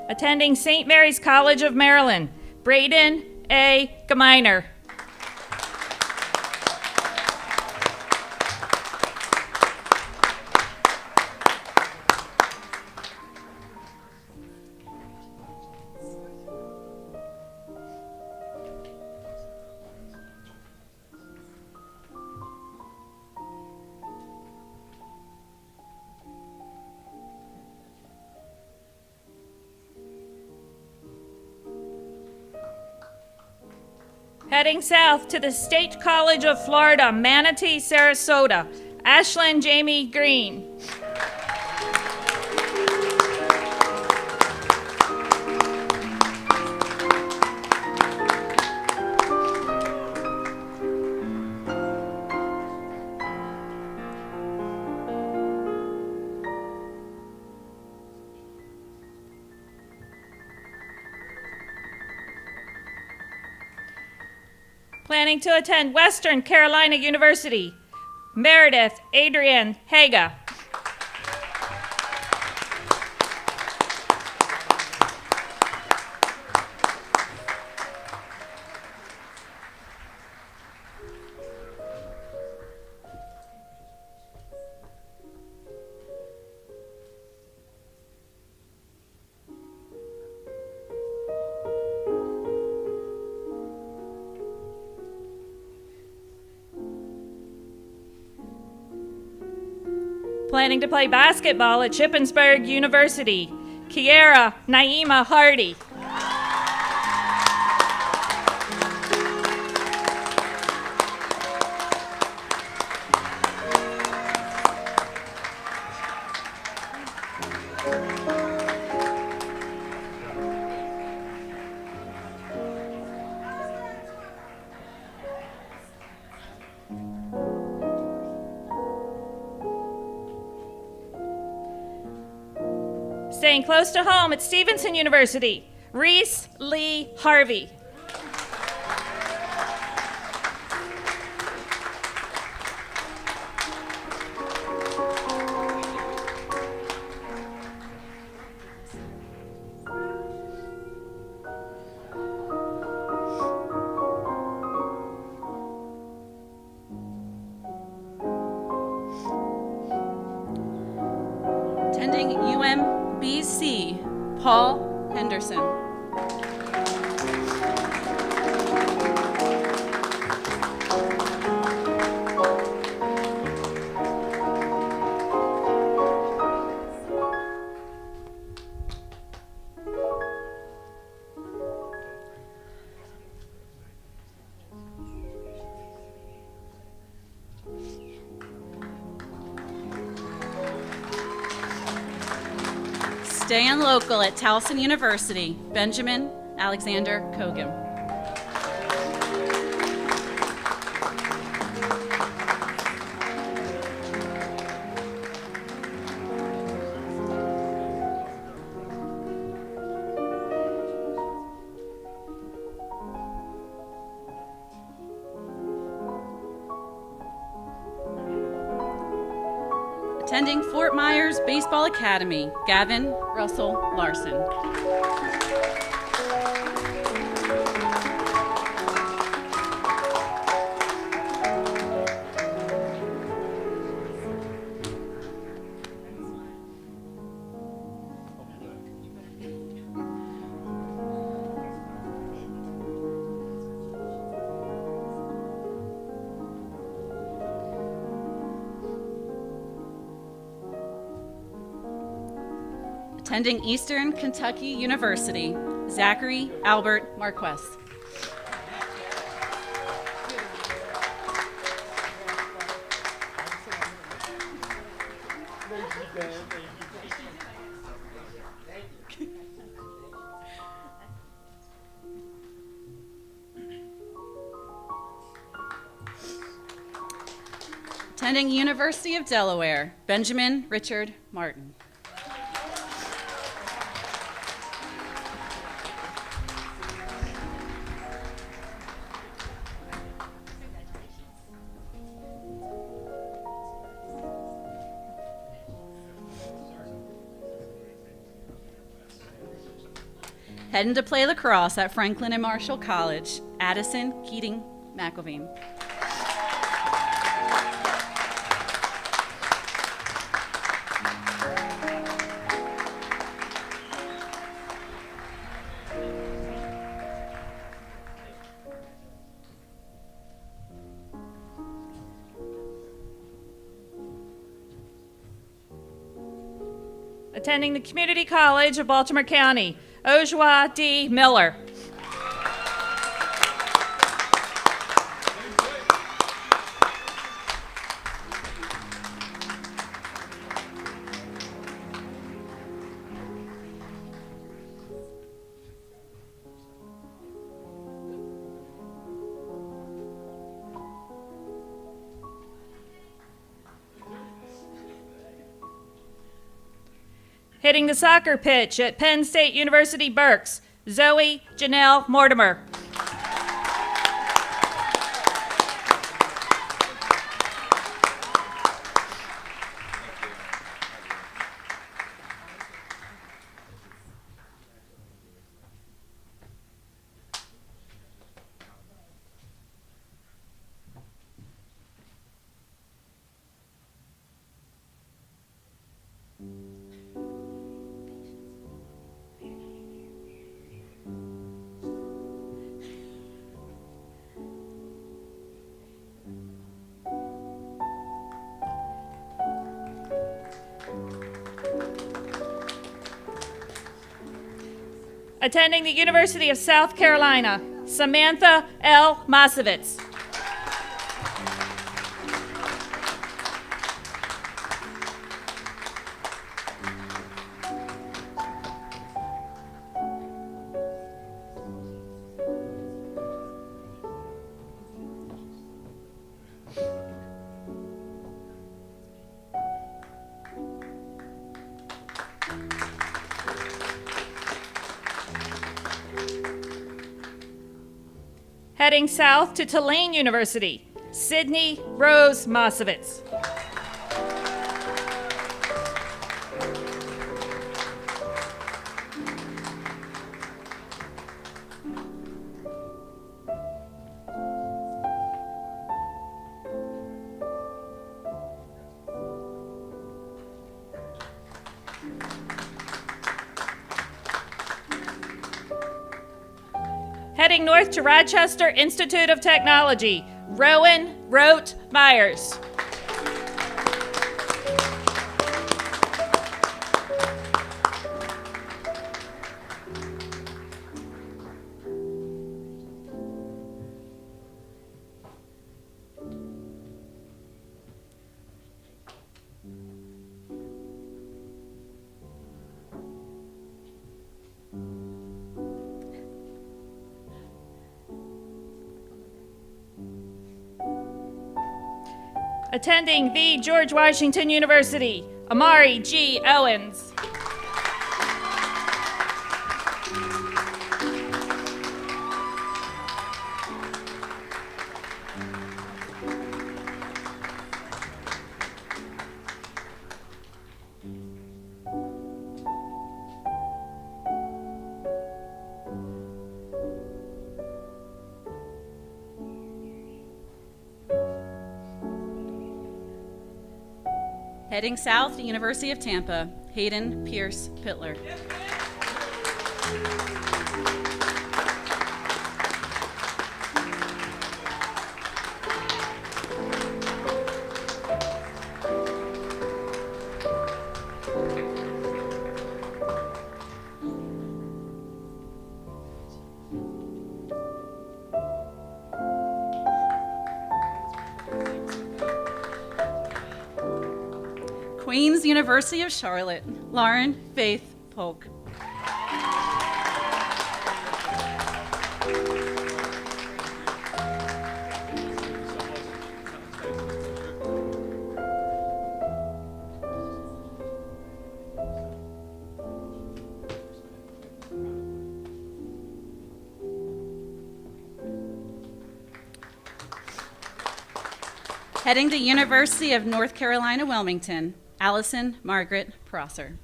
Attending St. Mary's College of Maryland, Braden A. Geminer. Heading south to the State College of Florida, Manatee, Sarasota, Ashlyn Jamie Green. Planning to attend Western Carolina University, Meredith Adrienne Haga. Planning to play basketball at Shippensburg University, Kiera Naima Hardy. Staying close to home at Stevenson University, Reese Lee Harvey. Attending UMBC, Paul Henderson. Staying local at Towson University, Benjamin Alexander Kogan. Attending Fort Myers Baseball Academy, Gavin Russell Larson. Attending Eastern Kentucky University, Zachary Albert Marquez. Attending University of Delaware, Benjamin Richard Martin. Heading to play lacrosse at Franklin and Marshall College, Addison Keating McElveen. Attending the Community College of Baltimore County, Ojwa D. Miller. Hitting the soccer pitch at Penn State University Berks, Zoe Janelle Mortimer. Attending the University of South Carolina, Samantha L. Masovitz. Heading south to Tulane University, Sydney Rose Masovitz. Heading north to Rochester Institute of Technology, Rowan Rote Myers. Attending the George Washington University, Amari G. Owens. Heading south to University of Tampa, Hayden Pierce Pittler. Queen's University of Charlotte, Lauren Faith Polk. Heading to University of North Carolina, Wilmington, Allison Margaret Prosser.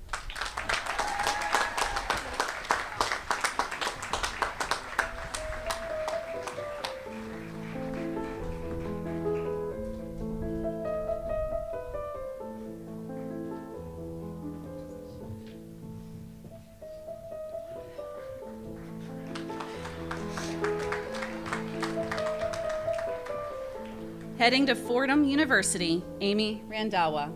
Heading to Fordham University, Amy Randawa.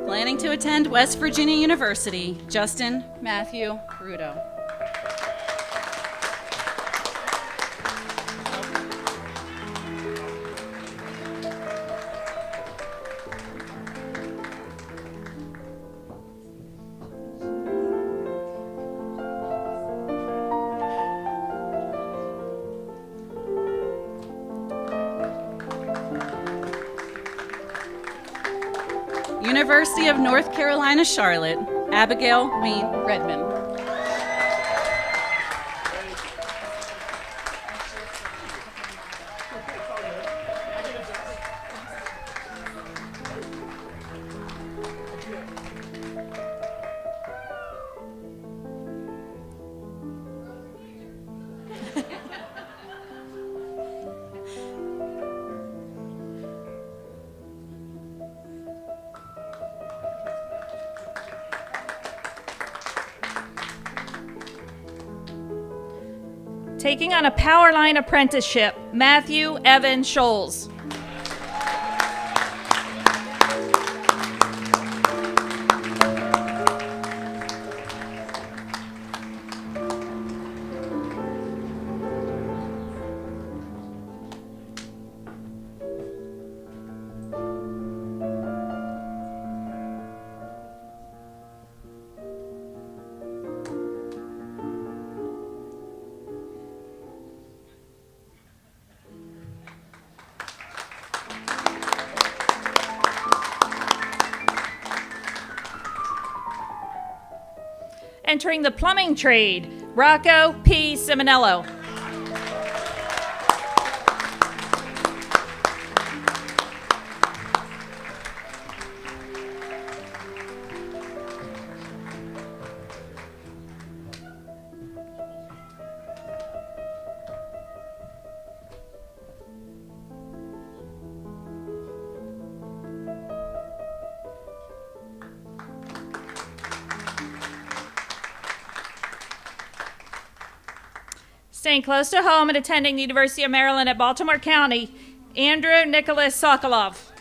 Planning to attend West Virginia University, Justin Matthew Rudo. University of North Carolina, Charlotte, Abigail Wayne Redmond. Taking on a power line apprenticeship, Matthew Evan Scholes. Entering the plumbing trade, Rocco P. Simonello. Staying close to home and attending the University of Maryland at Baltimore County, Andrew Nicholas Sokolov.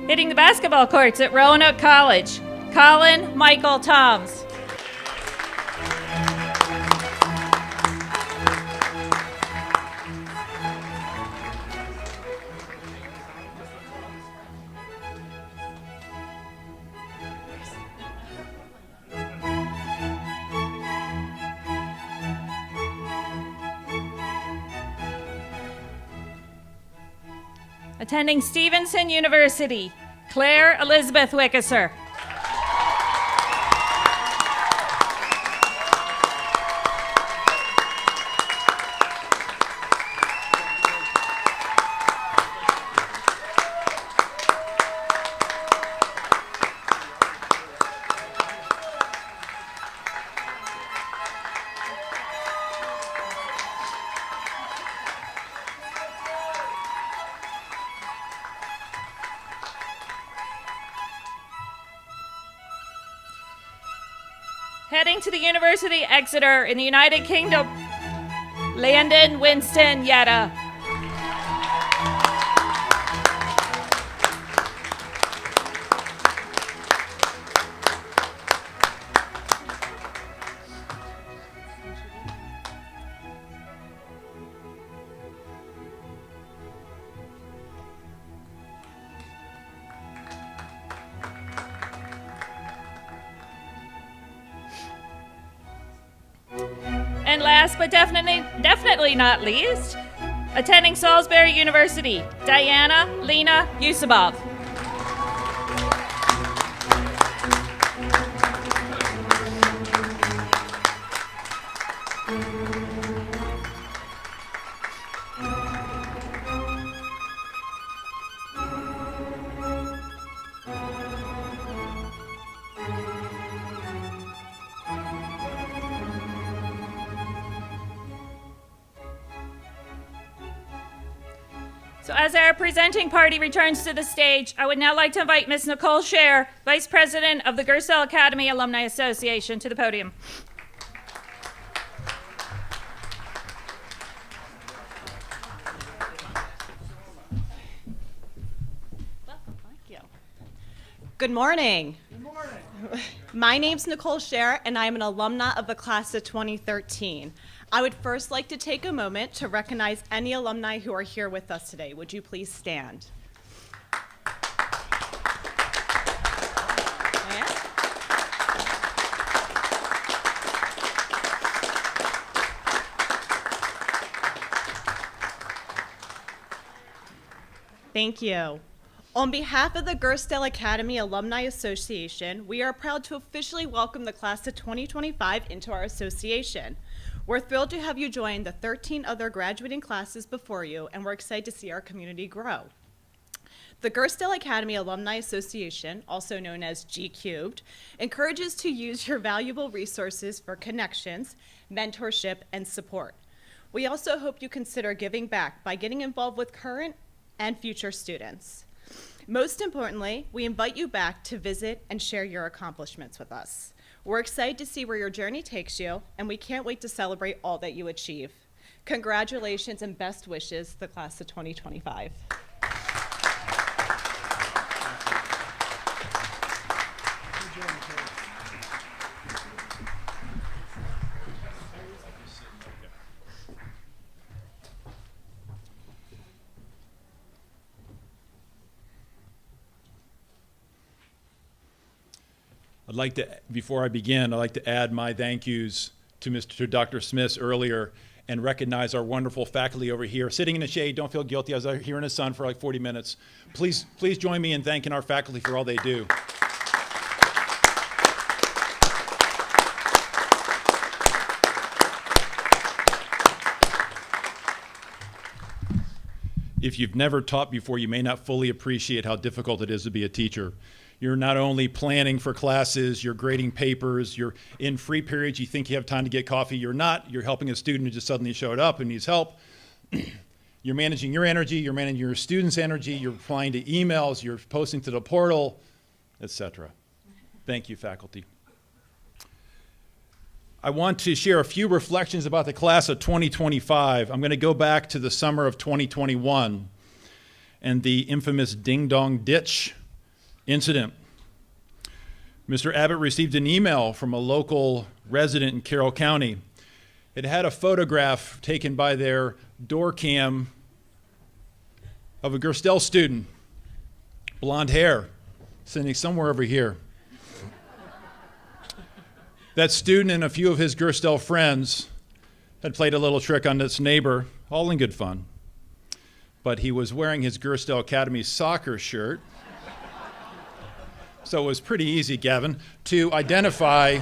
Hitting the basketball courts at Roanoke College, Colin Michael Toms. Attending Stevenson University, Claire Elizabeth Wickeser. Heading to the University of Exeter in the United Kingdom, Landon Winston Yetta. And last but definitely not least, attending Salisbury University, Diana Lena Yusubov. So as our presenting party returns to the stage, I would now like to invite Ms. Nicole Scher, Vice President of the Gerstell Academy Alumni Association, to the podium. Good morning. Good morning. My name's Nicole Scher, and I'm an alumna of the class of 2013. I would first like to take a moment to recognize any alumni who are here with us today. Would you please stand? Thank you. On behalf of the Gerstell Academy Alumni Association, we are proud to officially welcome the class of 2025 into our association. We're thrilled to have you join the 13 other graduating classes before you, and we're excited to see our community grow. The Gerstell Academy Alumni Association, also known as G Cubed, encourages to use your valuable resources for connections, mentorship, and support. We also hope you consider giving back by getting involved with current and future students. Most importantly, we invite you back to visit and share your accomplishments with us. We're excited to see where your journey takes you, and we can't wait to celebrate all that you achieve. Congratulations and best wishes, the class of 2025. Before I begin, I'd like to add my thank yous to Dr. Smith earlier and recognize our wonderful faculty over here. Sitting in the shade, don't feel guilty. I was out here in the sun for like 40 minutes. Please join me in thanking our faculty for all they do. If you've never taught before, you may not fully appreciate how difficult it is to be a teacher. You're not only planning for classes, you're grading papers, you're in free periods, you think you have time to get coffee, you're not. You're helping a student who just suddenly showed up and needs help. You're managing your energy, you're managing your students' energy, you're replying to emails, you're posting to the portal, etc. Thank you, faculty. I want to share a few reflections about the class of 2025. I'm going to go back to the summer of 2021 and the infamous ding-dong ditch incident. Mr. Abbott received an email from a local resident in Carroll County. It had a photograph taken by their door cam of a Gerstell student, blonde hair, sitting somewhere over here. That student and a few of his Gerstell friends had played a little trick on this neighbor, all in good fun. But he was wearing his Gerstell Academy soccer shirt. So it was pretty easy, Gavin, to identify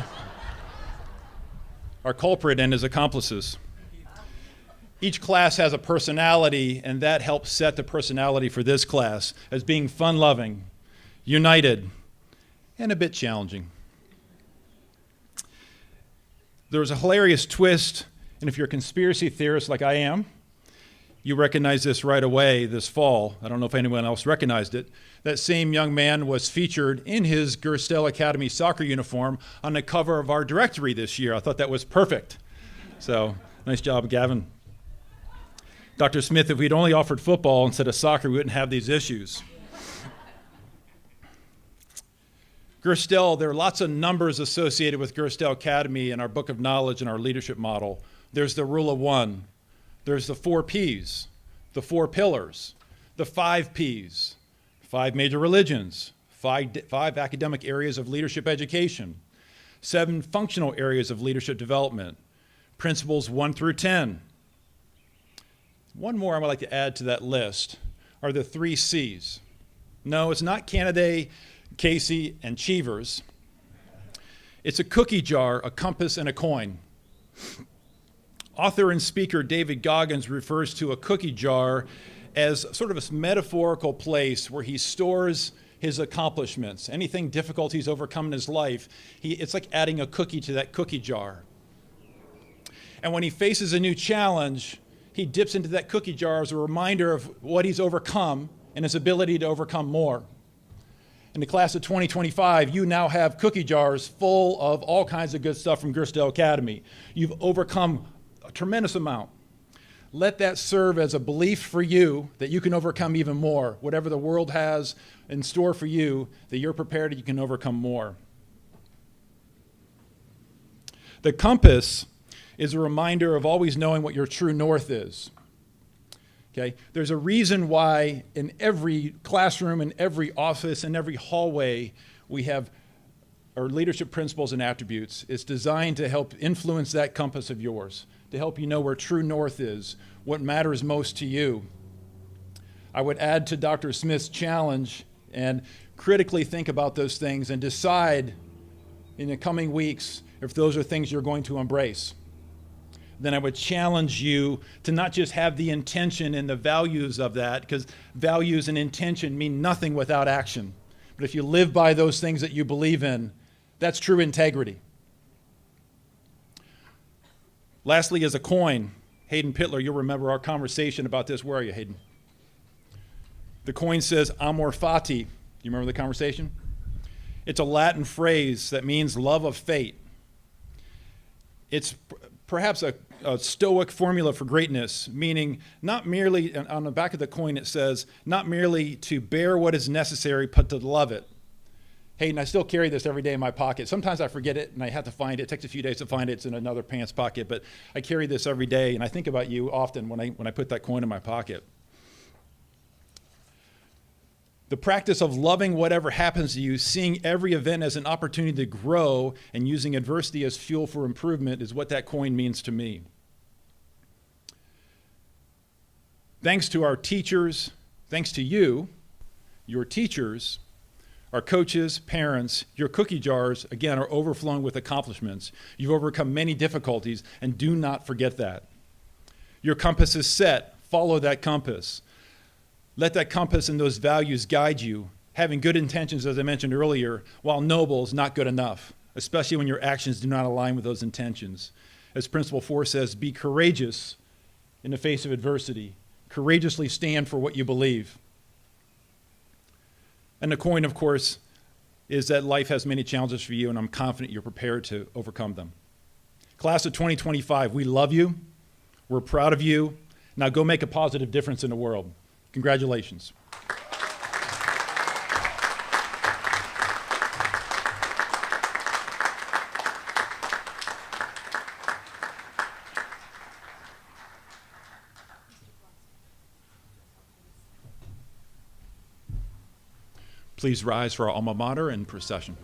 our culprit and his accomplices. Each class has a personality, and that helps set the personality for this class as being fun-loving, united, and a bit challenging. There was a hilarious twist, and if you're a conspiracy theorist like I am, you recognize this right away this fall. I don't know if anyone else recognized it. That same young man was featured in his Gerstell Academy soccer uniform on the cover of our directory this year. I thought that was perfect. So, nice job, Gavin. Dr. Smith, if we'd only offered football instead of soccer, we wouldn't have these issues. Gerstell, there are lots of numbers associated with Gerstell Academy in our Book of Knowledge and our leadership model. There's the rule of one. There's the 4 Ps, the 4 pillars, the 5 Ps, 5 major religions, 5 academic areas of leadership education, 7 functional areas of leadership development, principles 1 through 10. One more I would like to add to that list are the 3 Cs. No, it's not Canada, Casey, and Cheevers. It's a cookie jar, a compass, and a coin. Author and speaker David Goggins refers to a cookie jar as sort of a metaphorical place where he stores his accomplishments. Anything difficult he's overcome in his life, it's like adding a cookie to that cookie jar. And when he faces a new challenge, he dips into that cookie jar as a reminder of what he's overcome and his ability to overcome more. In the class of 2025, you now have cookie jars full of all kinds of good stuff from Gerstell Academy. You've overcome a tremendous amount. Let that serve as a belief for you that you can overcome even more. Whatever the world has in store for you, that you're prepared that you can overcome more. The compass is a reminder of always knowing what your true north is. Okay? There's a reason why in every classroom, in every office, in every hallway, we have our leadership principles and attributes. It's designed to help influence that compass of yours, to help you know where true north is, what matters most to you. I would add to Dr. Smith's challenge and critically think about those things and decide in the coming weeks if those are things you're going to embrace. then I would challenge you to not just have the intention and the values of that, because values and intention mean nothing without action. But if you live by those things that you believe in, that's true integrity. Lastly, as a coin, Hayden Pittler, you'll remember our conversation about this. Where are you, Hayden? The coin says amor fati. You remember the conversation? It's a Latin phrase that means love of fate. It's perhaps a Stoic formula for greatness, meaning not merely, on the back of the coin it says, not merely to bear what is necessary, but to love it. Hayden, I still carry this every day in my pocket. Sometimes I forget it and I have to find it. It takes a few days to find it. It's in another pants pocket, but I carry this every day, and I think about you often when I put that coin in my pocket. The practice of loving whatever happens to you, seeing every event as an opportunity to grow, and using adversity as fuel for improvement is what that coin means to me. Thanks to our teachers, thanks to you, your teachers, our coaches, parents, your cookie jars, again, are overflowing with accomplishments. You've overcome many difficulties, and do not forget that. Your compass is set. Follow that compass. Let that compass and those values guide you. Having good intentions, as I mentioned earlier, while noble, is not good enough, especially when your actions do not align with those intentions. As Principle 4 says, be courageous in the face of adversity. Courageously stand for what you believe. And the coin, of course, is that life has many challenges for you, and I'm confident you're prepared to overcome them. Class of 2025, we love you. We're proud of you. Now go make a positive difference in the world. Congratulations. Please rise for our alma mater and procession.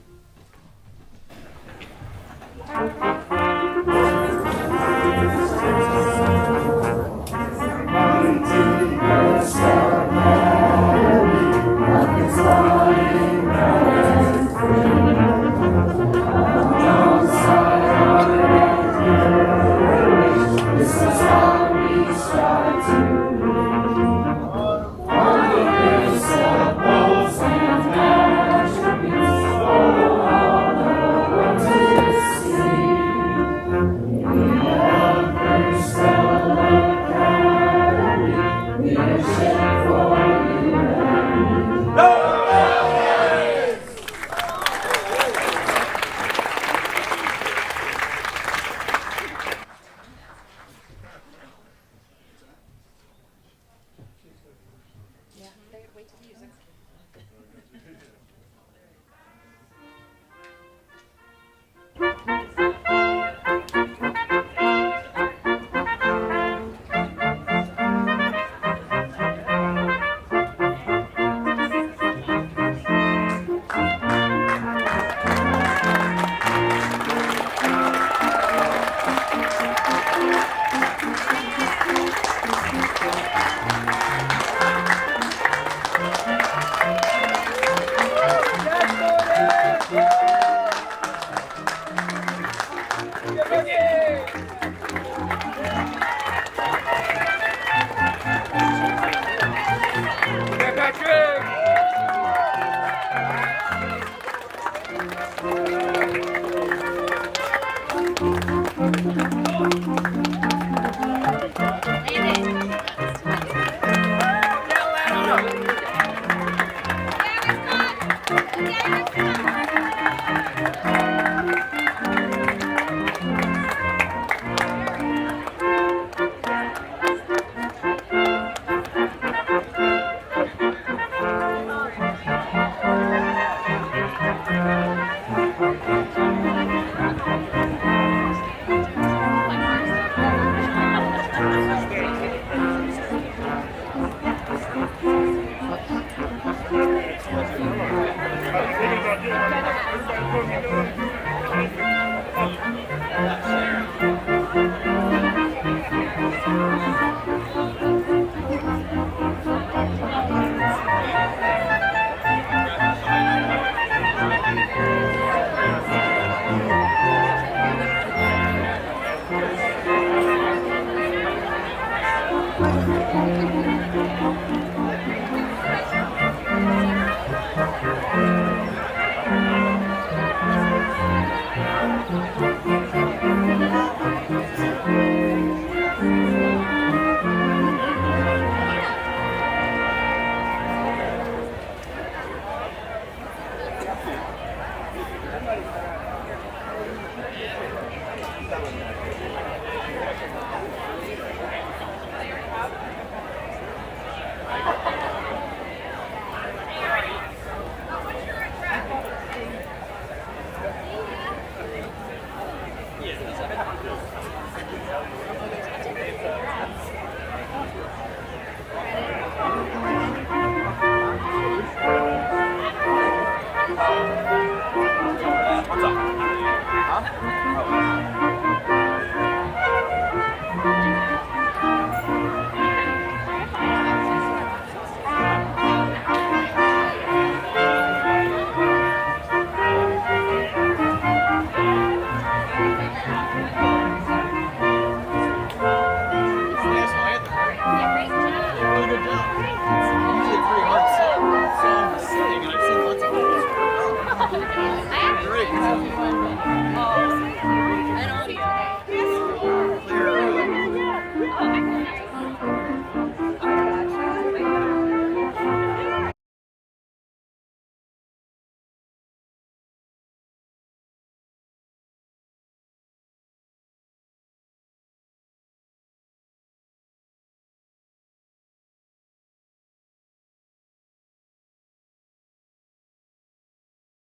Everybody